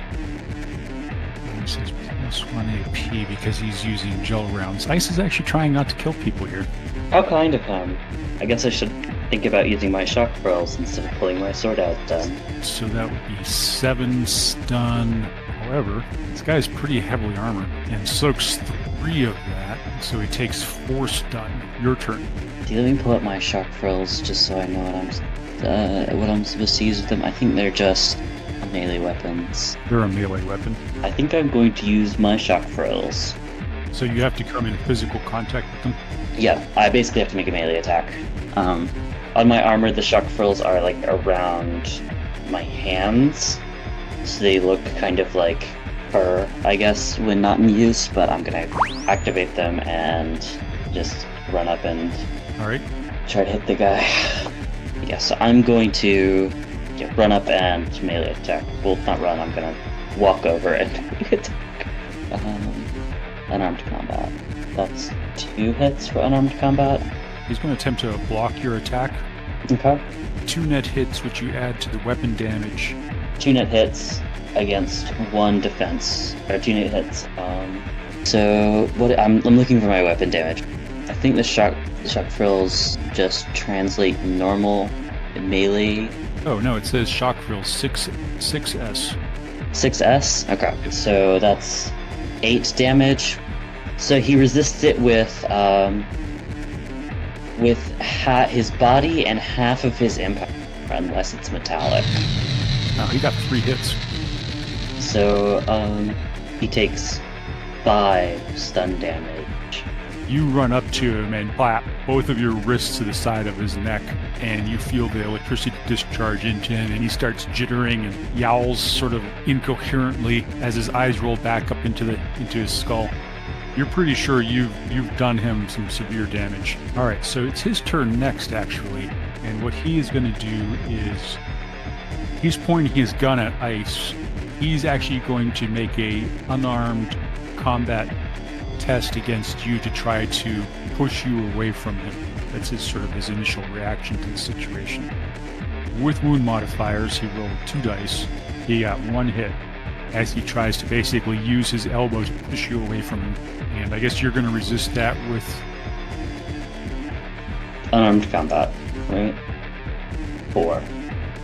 Ice is +1 AP because he's using gel rounds. Ice is actually trying not to kill people here.
How kind of him. I guess I should think about using my shock pearls instead of pulling my sword out then.
So that would be 7 stun. However, this guy's pretty heavily armored and soaks 3 of that, so he takes 4 stun. Your turn.
Let me pull up my shock pearls just so I know what I'm supposed to use with them. I think they're just melee weapons.
They're a melee weapon.
I think I'm going to use my shock pearls.
So you have to come in physical contact with them?
Yeah, I basically have to make a melee attack. On my armor, the shock frills are like around my hands, so they look kind of like fur, I guess, when not in use, but I'm gonna activate them and just run up and try to hit the guy. Yeah, so I'm going to run up and melee attack. Well, not run, I'm gonna walk over and attack. Unarmed combat. That's 2 hits for unarmed combat.
He's going to attempt to block your attack.
Okay.
2 net hits, which you add to the weapon damage.
2 net hits against 1 defense. Or 2 net hits. So what? I'm looking for my weapon damage. I think the shock frills just translate normal melee.
Oh no, it says shock frills 6S.
6S? Okay. So that's 8 damage. So he resists it with his body and half of his impact, unless it's metallic.
Oh, he got 3 hits.
So he takes 5 stun damage.
You run up to him and clap both of your wrists to the side of his neck, and you feel the electricity discharge into him, and he starts jittering and yowls sort of incoherently as his eyes roll back up into his skull. You're pretty sure you've done him some severe damage. All right, so it's his turn next, actually, and what he is going to do is he's pointing his gun at Ice. He's actually going to make a unarmed combat test against you to try to push you away from him. That's his initial reaction to the situation. With wound modifiers, he rolled 2 dice. He got 1 hit as he tries to basically use his elbow to push you away from him. And I guess you're going to resist that with
unarmed combat, right? 4.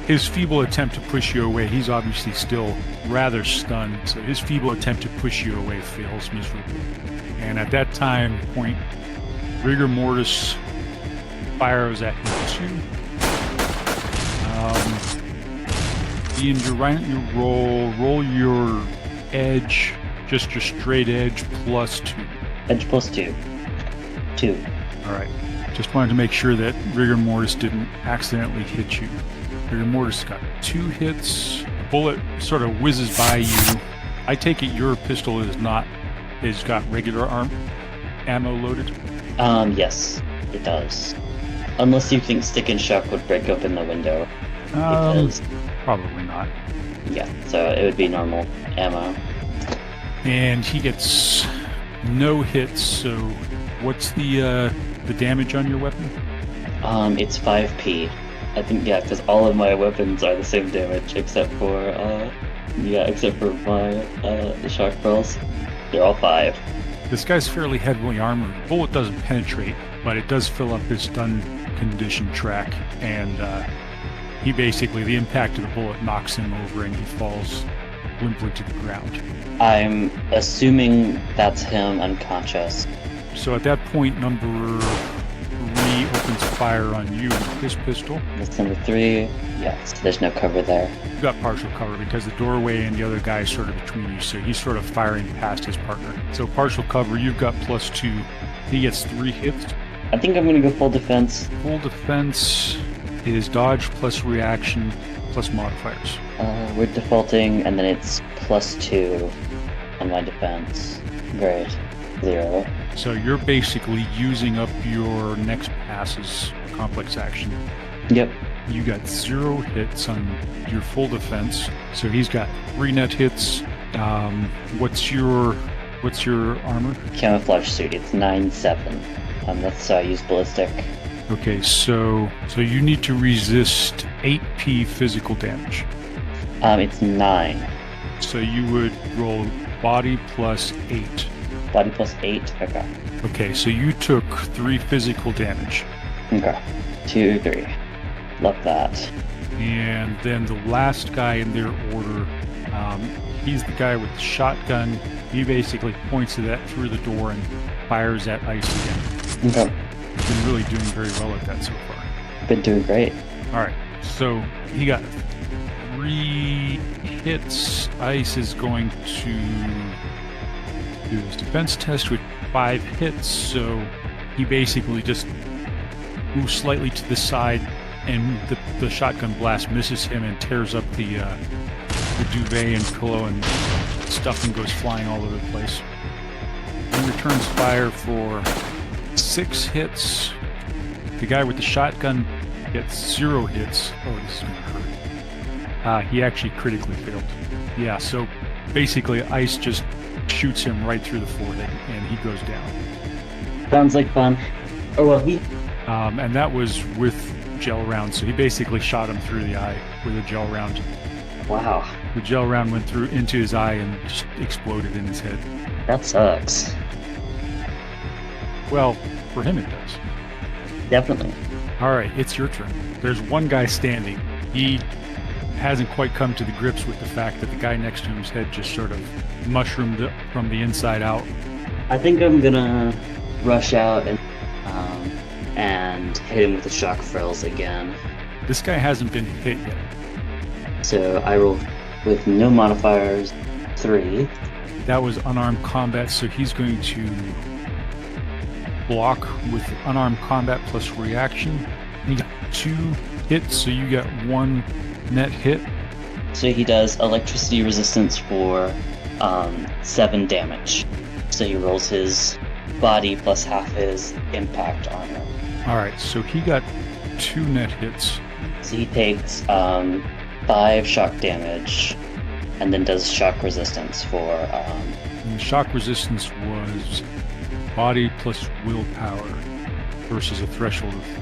His feeble attempt to push you away, he's obviously still rather stunned, so his feeble attempt to push you away fails miserably. And at that point, Rigor Mortis fires at him too. You roll your edge, just your straight edge +2.
Edge +2. 2.
Alright. Just wanted to make sure that Rigor Mortis didn't accidentally hit you. Rigor Mortis got 2 hits. The bullet sort of whizzes by you. I take it your pistol is got regular ammo loaded?
Yes, it does. Unless you think Stick and Shock would break open the window.
Probably not.
Yeah, so it would be normal ammo.
And he gets no hits, so what's the damage on your weapon?
It's 5p. I think, yeah, because all of my weapons are the same damage except for my shock pearls. They're all 5.
This guy's fairly heavily armored. The bullet doesn't penetrate, but it does fill up his stun condition track, and the impact of the bullet knocks him over and he falls limply to the ground.
I'm assuming that's him unconscious.
So at that point, number 3 opens fire on you with his pistol.
That's number 3. Yes, there's no cover there.
You got partial cover because the doorway and the other guy is sort of between you, so he's sort of firing past his partner. So partial cover, you've got +2. He gets 3 hits.
I think I'm going to go full defense.
Full defense is dodge plus reaction plus modifiers.
We're defaulting, and then it's +2 on my defense. Great. 0.
So you're basically using up your next pass's complex action.
Yep.
You got 0 hits on your full defense. So he's got 3 net hits. What's your armor?
Camouflage suit. It's 9/7. That's how I use ballistic.
Okay, so you need to resist 8p physical damage.
It's 9.
So you would roll body plus 8.
Body plus 8. Okay.
Okay, so you took 3 physical damage.
Okay. 2, 3. Love that.
And then the last guy in their order, he's the guy with the shotgun. He basically points it at through the door and fires at Ice again.
Okay.
You've been really doing very well at that so far.
Been doing great.
All right, so he got 3 hits. Ice is going to do his defense test with 5 hits, so he basically just moves slightly to the side, and the shotgun blast misses him and tears up the duvet and pillow, and stuffing goes flying all over the place. He returns fire for 6 hits. The guy with the shotgun gets 0 hits. Oh, this is going to hurt. He actually critically failed. Yeah, so basically Ice just shoots him right through the forehead, and he goes down.
Sounds like fun. Oh, well,
And that was with gel round, so he basically shot him through the eye with a gel round.
Wow.
The gel round went through into his eye and just exploded in his head.
That sucks.
Well, for him it does.
Definitely.
All right, it's your turn. There's one guy standing. He hasn't quite come to the grips with the fact that the guy next to him's head just sort of mushroomed from the inside out.
I think I'm gonna rush out and hit him with the shock frills again.
This guy hasn't been hit yet.
So I roll with no modifiers, 3.
That was unarmed combat, so he's going to block with unarmed combat plus reaction. You got 2 hits, so you got 1 net hit.
So he does electricity resistance for 7 damage. So he rolls his body plus half his impact armor.
Alright, so he got 2 net hits.
So he takes 5 shock damage and then does shock resistance for...
And the shock resistance was body plus willpower versus a threshold of 3.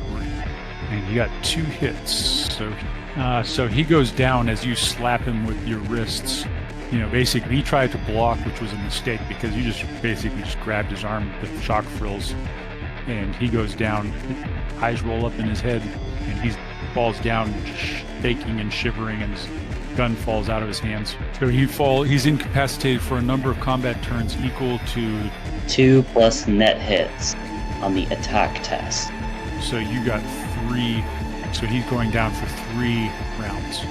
And he got 2 hits. So he goes down as you slap him with your wrists. You know, basically he tried to block, which was a mistake because you just basically just grabbed his arm with shock frills, and he goes down. Eyes roll up in his head, and he falls down, shaking and shivering, and his gun falls out of his hands. So he's incapacitated for a number of combat turns equal to
2 plus net hits on the attack test.
So you got 3. So he's going down for 3 rounds,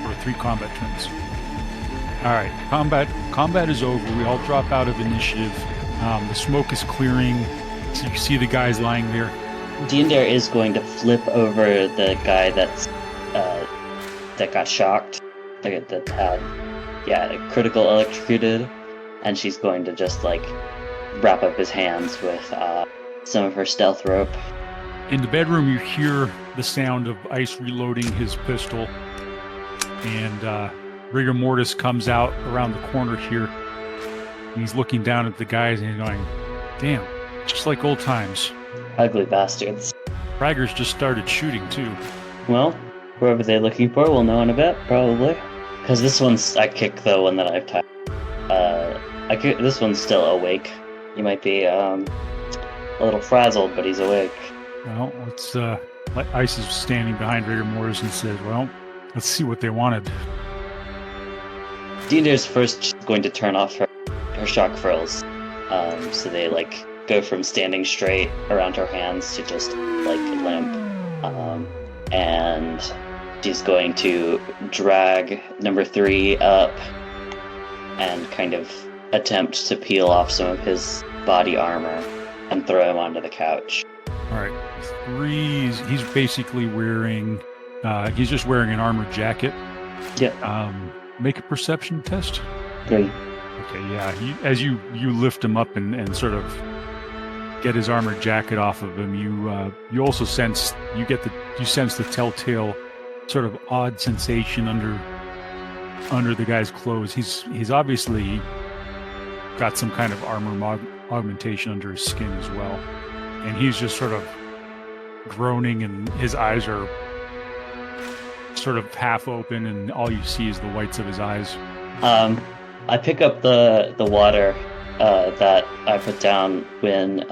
or 3 combat turns. All right, combat is over. We all drop out of initiative. The smoke is clearing. So you see the guys lying there.
Jander is going to flip over the guy that got shocked, that had critical electrocuted, and she's going to just wrap up his hands with some of her stealth rope.
In the bedroom, you hear the sound of Ice reloading his pistol, and Rigor Mortis comes out around the corner here, and he's looking down at the guys, and he's going, "Damn, just like old times."
Ugly bastards.
Fraggers just started shooting, too.
Well, whoever they're looking for will know in a bit, probably. Because this one's... I kicked the one that I've tied. This one's still awake. He might be a little frazzled, but he's awake.
Well, Ice is standing behind Rigor Mortis and says, "Well, let's see what they wanted."
Diender's first going to turn off her shock frills. So they go from standing straight around her hands to just limp. And she's going to drag number 3 up and kind of attempt to peel off some of his body armor and throw him onto the couch.
All right, 3, he's basically wearing He's just wearing an armored jacket.
Yeah.
Make a perception test.
3.
Okay, yeah. As you lift him up and sort of get his armored jacket off of him, you also sense the telltale sort of odd sensation under the guy's clothes. He's obviously got some kind of armor augmentation under his skin as well, and he's just sort of groaning, and his eyes are sort of half open, and all you see is the whites of his eyes.
I pick up the water that I put down when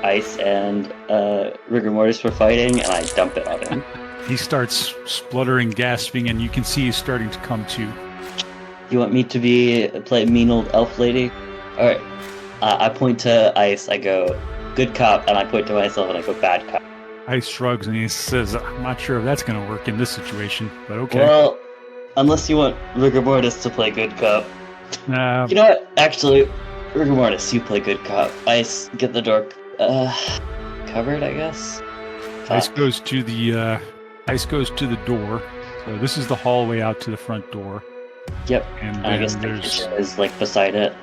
Ice and Rigor Mortis were fighting, and I dump it on him.
He starts spluttering, gasping, and you can see he's starting to come to.
You want me to play mean old elf lady? Alright. I point to Ice, I go, good cop, and I point to myself and I go, bad cop.
Ice shrugs and he says, I'm not sure if that's going to work in this situation, but okay.
Well, unless you want Rigor Mortis to play good cop. You know what? Actually, Rigor Mortis, you play good cop. Ice, get the door covered, I guess?
Ice goes to the door. So this is the hallway out to the front door.
Yep.
And
I guess the kitchen is like beside it.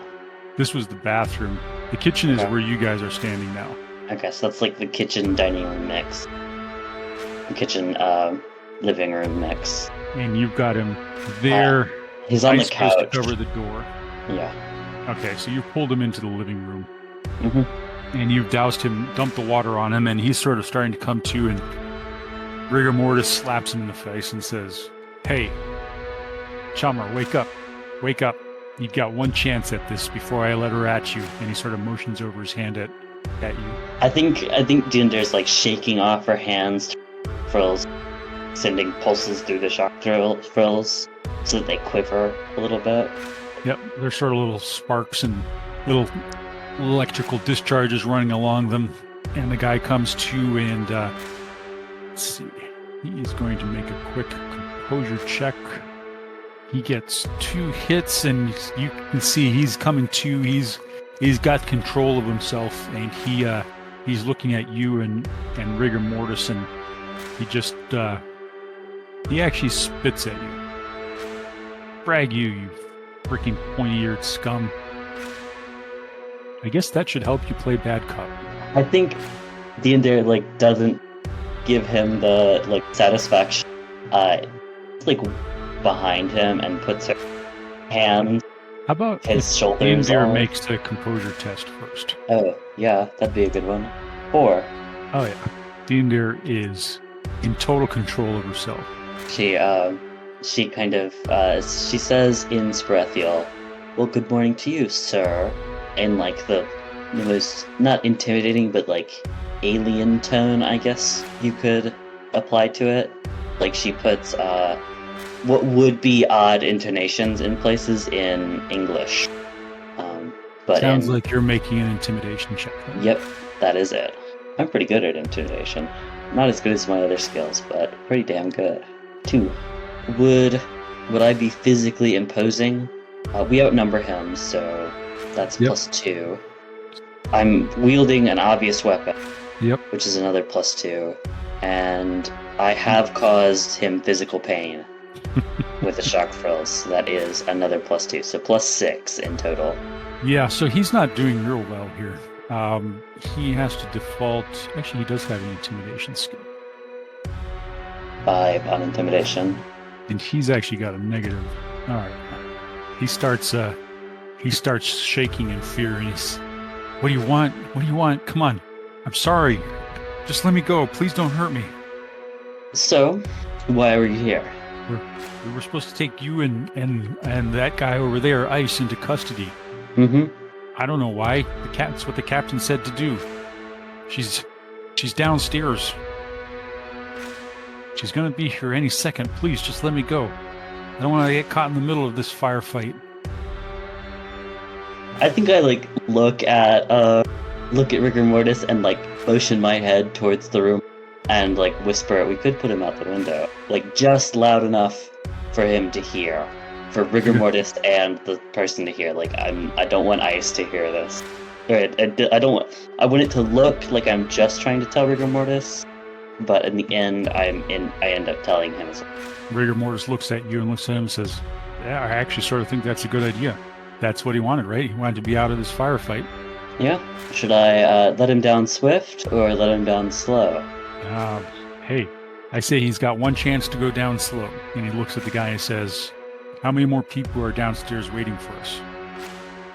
This was the bathroom. The kitchen is where you guys are standing now.
Okay, so that's like the kitchen dining room mix. The kitchen living room mix.
And you've got him there.
He's on the couch.
To cover the door.
Yeah.
Okay, so you've pulled him into the living room.
Mm-hmm.
And you've doused him, dumped the water on him, and he's sort of starting to come to, and Rigor Mortis slaps him in the face and says, hey, Chalmer, wake up. Wake up. You've got one chance at this before I let her at you. And he sort of motions over his hand at you.
I think Jander's like shaking off her hands, frills, sending pulses through the shock frills so that they quiver a little bit.
Yep, there's sort of little sparks and little electrical discharges running along them. And the guy comes to, and let's see, he is going to make a quick composure check. He gets 2 hits, and you can see he's coming to. He's got control of himself, and he's looking at you and Rigor Mortis, and he actually spits at you. Brag you freaking pointy-eared scum. I guess that should help you play bad cop.
I think Jander doesn't give him the satisfaction. Behind him and puts her hand.
How about
his shoulders?
Jander makes a composure test first.
Oh yeah, that'd be a good one. 4.
Oh yeah, Jander is in total control of herself.
She kind of she says in Sprethiel, "Well, good morning to you, sir," in the most not intimidating but alien tone, I guess you could apply to it. She puts what would be odd intonations in places in English. But
sounds like you're making an intimidation check. Then.
Yep, that is it. I'm pretty good at intimidation. Not as good as my other skills, but pretty damn good. 2. Would I be physically imposing? We outnumber him, so that's +2. I'm wielding an obvious weapon.
Yep.
Which is another +2. And I have caused him physical pain. With the shock frills, so that is another +2, so +6 in total.
Yeah, so he's not doing real well here. He has to default. Actually, he does have an intimidation skill.
5 on intimidation,
and he's actually got a negative. All right, he starts shaking in fear, and he's, "What do you want? What do you want? Come on, I'm sorry. Just let me go. Please don't hurt me."
So, why were you here?
We were supposed to take you and that guy over there, Ice, into custody.
Mm-hmm.
I don't know why. That's what the captain said to do. She's downstairs. She's gonna be here any second. Please, just let me go. I don't want to get caught in the middle of this firefight.
I think I look at Rigor Mortis and motion my head towards the room and whisper, "We could put him out the window." Just loud enough for him to hear, for Rigor Mortis and the person to hear. I don't want Ice to hear this. Right? I want it to look like I'm just trying to tell Rigor Mortis, but in the end, I end up telling him.
Rigor Mortis looks at you and looks at him and says, yeah, I actually sort of think that's a good idea. That's what he wanted, right? He wanted to be out of this firefight.
Yeah. Should I let him down swift or let him down slow?
Hey, I say he's got one chance to go down slow. And he looks at the guy and says, how many more people are downstairs waiting for us?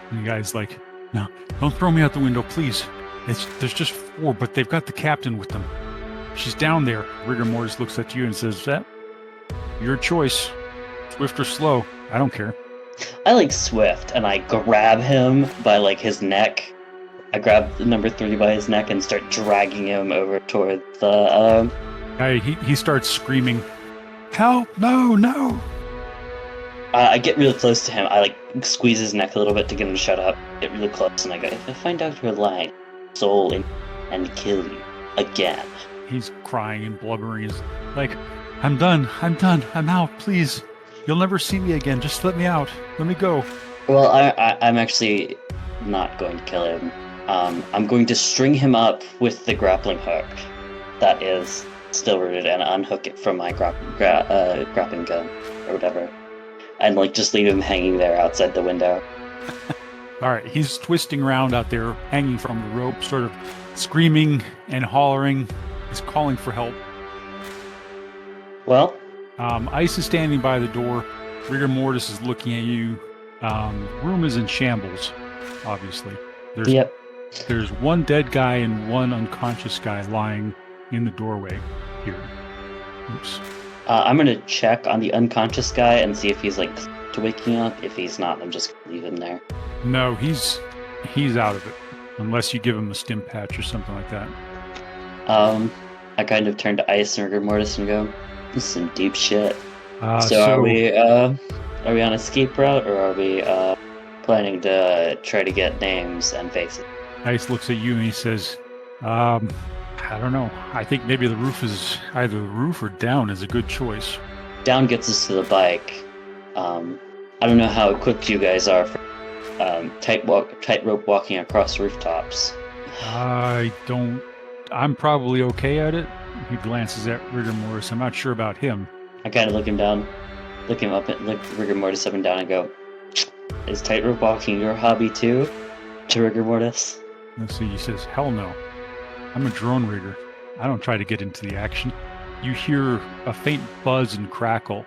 And the guy's like, no, don't throw me out the window, please. There's just 4, but they've got the captain with them. She's down there. Rigor Mortis looks at you and says, your choice. Swift or slow. I don't care.
I like swift, and I grab him by like his neck. I grab the number 3 by his neck and start dragging him over toward the
He starts screaming, help, no.
I get really close to him. I like squeeze his neck a little bit to get him to shut up. Get really close, and I go, if I find out you're lying, soul in and kill you again.
He's crying and blubbering. He's like, I'm done, I'm out, please. You'll never see me again. Just let me out. Let me go.
Well, I'm actually not going to kill him. I'm going to string him up with the grappling hook that is still rooted and unhook it from my grappling gun or whatever. And like just leave him hanging there outside the window.
All right, he's twisting around out there, hanging from the rope, sort of screaming and hollering. He's calling for help.
Well?
Ice is standing by the door. Rigor Mortis is looking at you. Room is in shambles, obviously. There's one dead guy and one unconscious guy lying in the doorway here. Oops.
I'm going to check on the unconscious guy and see if he's like to waking up. If he's not, I'm just going to leave him there.
No, he's out of it. Unless you give him a stim patch or something like that.
I kind of turn to Ice and Rigor Mortis and go, this is some deep shit. So are we on escape route, or are we planning to try to get names and faces?
Ice looks at you and he says, I don't know. I think maybe the roof is either the roof or down is a good choice.
Down gets us to the bike. I don't know how equipped you guys are for tightrope walking across rooftops.
I'm probably okay at it. He glances at Rigor Mortis. I'm not sure about him.
I kind of look him up, look Rigor Mortis up and down and go, is tightrope walking your hobby too? To Rigor Mortis?
Let's see, he says, hell no. I'm a drone rigger. I don't try to get into the action. You hear a faint buzz and crackle,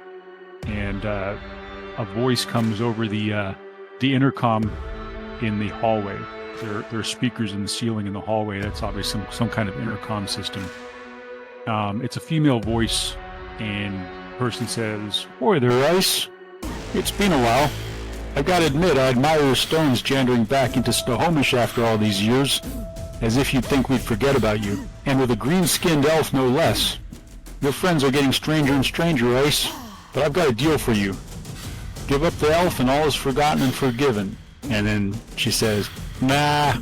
and a voice comes over the intercom in the hallway. There are speakers in the ceiling in the hallway. That's obviously some kind of intercom system. It's a female voice, and the person says, "Boy there, Ice. It's been a while. I've got to admit, I admire your stones jandering back into Snohomish after all these years. As if you'd think we'd forget about you. And with a green-skinned elf, no less. Your friends are getting stranger and stranger, Ice. But I've got a deal for you. Give up the elf and all is forgotten and forgiven." And then she says, "Nah,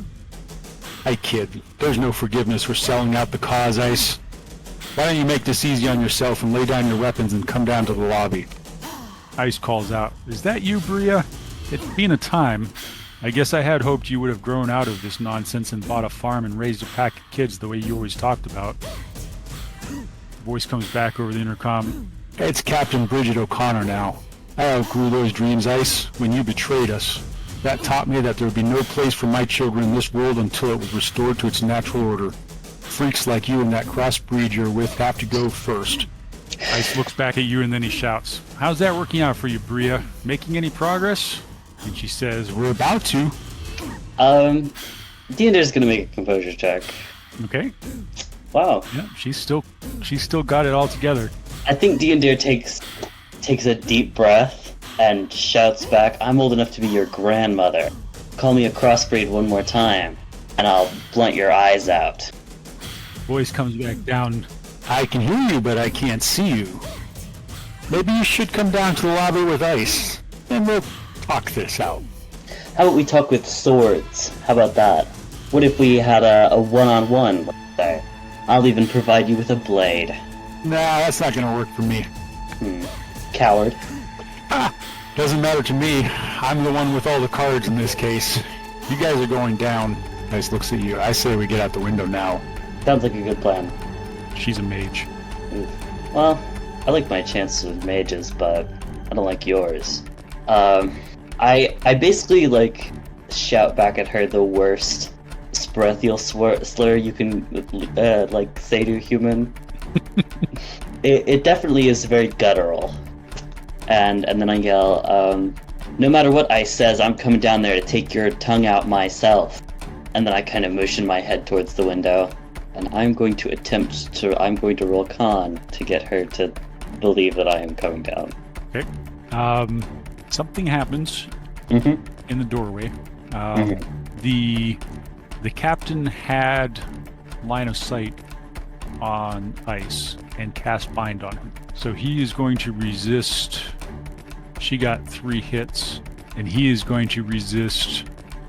I kid. There's no forgiveness for selling out the cause, Ice. Why don't you make this easy on yourself and lay down your weapons and come down to the lobby?" Ice calls out, "Is that you, Bria? It's been a time. I guess I had hoped you would have grown out of this nonsense and bought a farm and raised a pack of kids the way you always talked about." The voice comes back over the intercom. "It's Captain Bridget O'Connor now. I outgrew those dreams, Ice, when you betrayed us. That taught me that there would be no place for my children in this world until it was restored to its natural order. Freaks like you and that crossbreed you're with have to go first." Ice looks back at you and then he shouts, "How's that working out for you, Bria? Making any progress?" And she says, "We're about to."
Diender's gonna make a composure check.
Okay.
Wow.
Yeah, she's still got it all together.
I think Diender takes a deep breath and shouts back, "I'm old enough to be your grandmother. Call me a crossbreed one more time, and I'll blunt your eyes out."
Voice comes back down. "I can hear you, but I can't see you. Maybe you should come down to the lobby with Ice, and we'll talk this out."
How about we talk with swords? How about that? What if we had a one-on-one, let's say? I'll even provide you with a blade.
Nah, that's not gonna work for me.
Coward.
Doesn't matter to me. I'm the one with all the cards in this case. You guys are going down. Ice looks at you. I say we get out the window now.
Sounds like a good plan.
She's a mage.
Oof. Well, I like my chances with mages, but I don't like yours. I basically like shout back at her the worst breathial slur you can like say to a human. It definitely is very guttural. And then I yell, no matter what Ice says, I'm coming down there to take your tongue out myself. And then I kind of motion my head towards the window, and I'm going to roll con to get her to believe that I am coming down.
Okay. Something happens in the doorway. The captain had line of sight on Ice and cast bind on him. So he is going to resist. She got 3 hits, and he is going to resist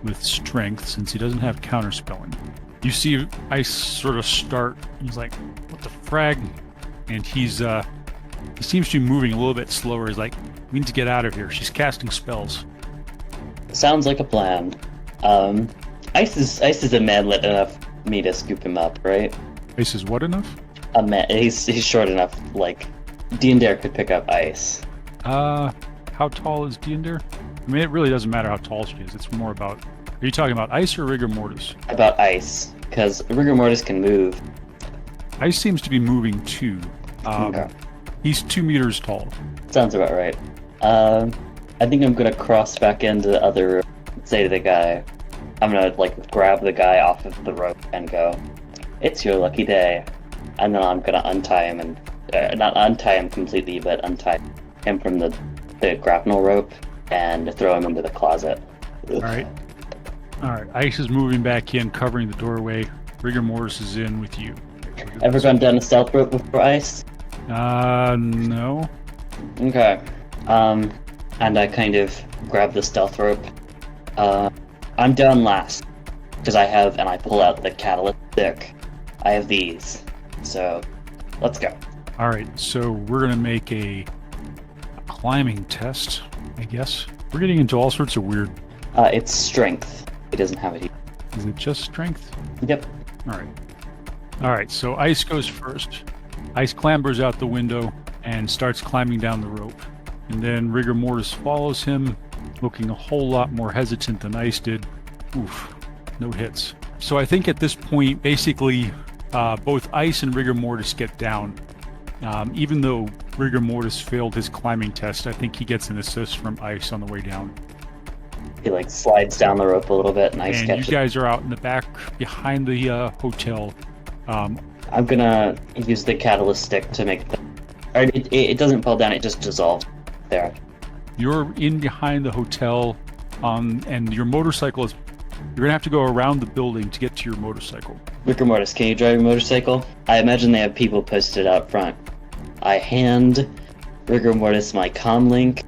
with strength since he doesn't have counterspelling. You see Ice sort of start. He's like, what the frag? And he seems to be moving a little bit slower. He's like, we need to get out of here. She's casting spells.
Sounds like a plan. Ice is a manlet enough for me to scoop him up, right?
Ice is what enough?
A man. He's short enough. Like Diendre could pick up Ice.
How tall is Jander? I mean, it really doesn't matter how tall she is. It's more about. Are you talking about Ice or Rigor Mortis?
About Ice, because Rigor Mortis can move.
Ice seems to be moving too.
Okay.
He's 2 meters tall.
Sounds about right. I think I'm gonna cross back into the other room and say to the guy, I'm gonna like grab the guy off of the rope and go, it's your lucky day. And then I'm gonna untie him and, not untie him completely, but untie him from the grapnel rope and throw him into the closet.
Alright. Ice is moving back in, covering the doorway. Rigor Mortis is in with you.
Ever gone down a stealth rope before, Ice?
No.
Okay. And I kind of grab the stealth rope. I'm down last, because I pull out the catalyst stick. I have these. So, let's go.
Alright, so we're gonna make a climbing test, I guess. We're getting into all sorts of weird...
It's strength. He doesn't have it.
Is it just strength?
Yep.
Alright, so Ice goes first. Ice clambers out the window and starts climbing down the rope. And then Rigor Mortis follows him, looking a whole lot more hesitant than Ice did. Oof, no hits. So I think at this point, basically, both Ice and Rigor Mortis get down. Even though Rigor Mortis failed his climbing test, I think he gets an assist from Ice on the way down.
He like slides down the rope a little bit and Ice catches.
And you guys are out in the back behind the hotel.
I'm gonna use the catalyst stick to make it doesn't fall down, it just dissolves there.
You're in behind the hotel, and your motorcycle is... You're gonna have to go around the building to get to your motorcycle.
Rigor Mortis, can you drive your motorcycle? I imagine they have people posted out front. I hand Rigor Mortis my comlink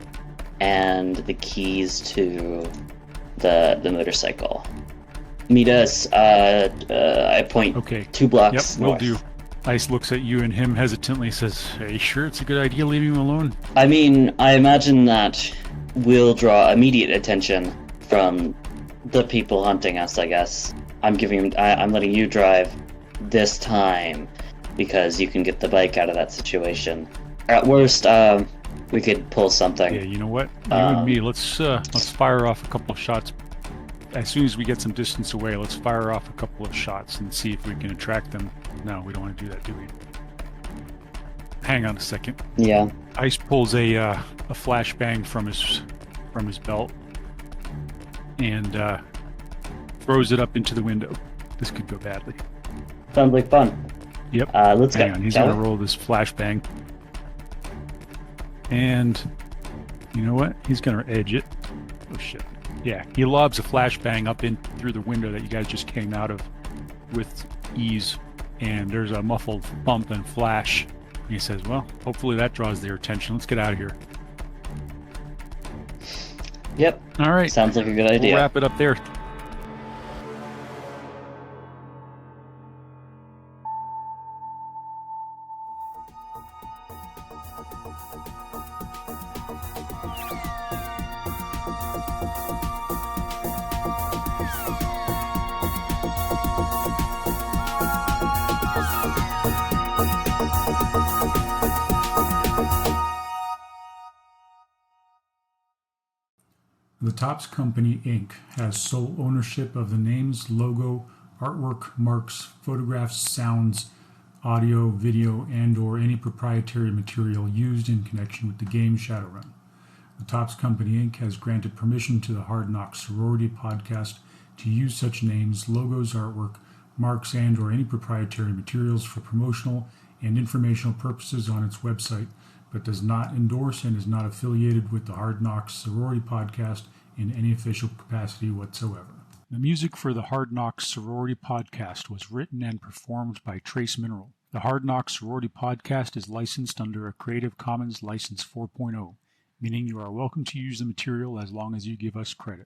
and the keys to the motorcycle. Meet us, I point 2 blocks north.
Will do. Ice looks at you and him hesitantly says, are you sure it's a good idea leaving him alone?
I mean, I imagine that will draw immediate attention from the people hunting us, I guess. I'm letting you drive this time because you can get the bike out of that situation. At worst, we could pull something.
Yeah, you know what? You and me, let's fire off a couple of shots. As soon as we get some distance away, let's fire off a couple of shots and see if we can attract them. No, we don't want to do that, do we? Hang on a second.
Yeah.
Ice pulls a flashbang from his belt and throws it up into the window. This could go badly.
Sounds like fun.
Yep.
Let's go.
Hang on, he's gonna roll this flashbang. And you know what? He's gonna edge it. Oh shit. Yeah, he lobs a flashbang up in through the window that you guys just came out of with ease, and there's a muffled bump and flash. And he says, well, hopefully that draws their attention. Let's get out of here.
Yep.
All right.
Sounds like a good idea.
We'll wrap it up there.
The Topps Company, Inc. has sole ownership of the names, logo, artwork, marks, photographs, sounds, audio, video, and/or any proprietary material used in connection with the game Shadowrun. The Topps Company, Inc. has granted permission to the Hard Knocks Sorority Podcast to use such names, logos, artwork, marks, and/or any proprietary materials for promotional and informational purposes on its website, but does not endorse and is not affiliated with the Hard Knocks Sorority Podcast in any official capacity whatsoever. The music for the Hard Knocks Sorority Podcast was written and performed by Trace Mineral. The Hard Knocks Sorority Podcast is licensed under a Creative Commons License 4.0, meaning you are welcome to use the material as long as you give us credit.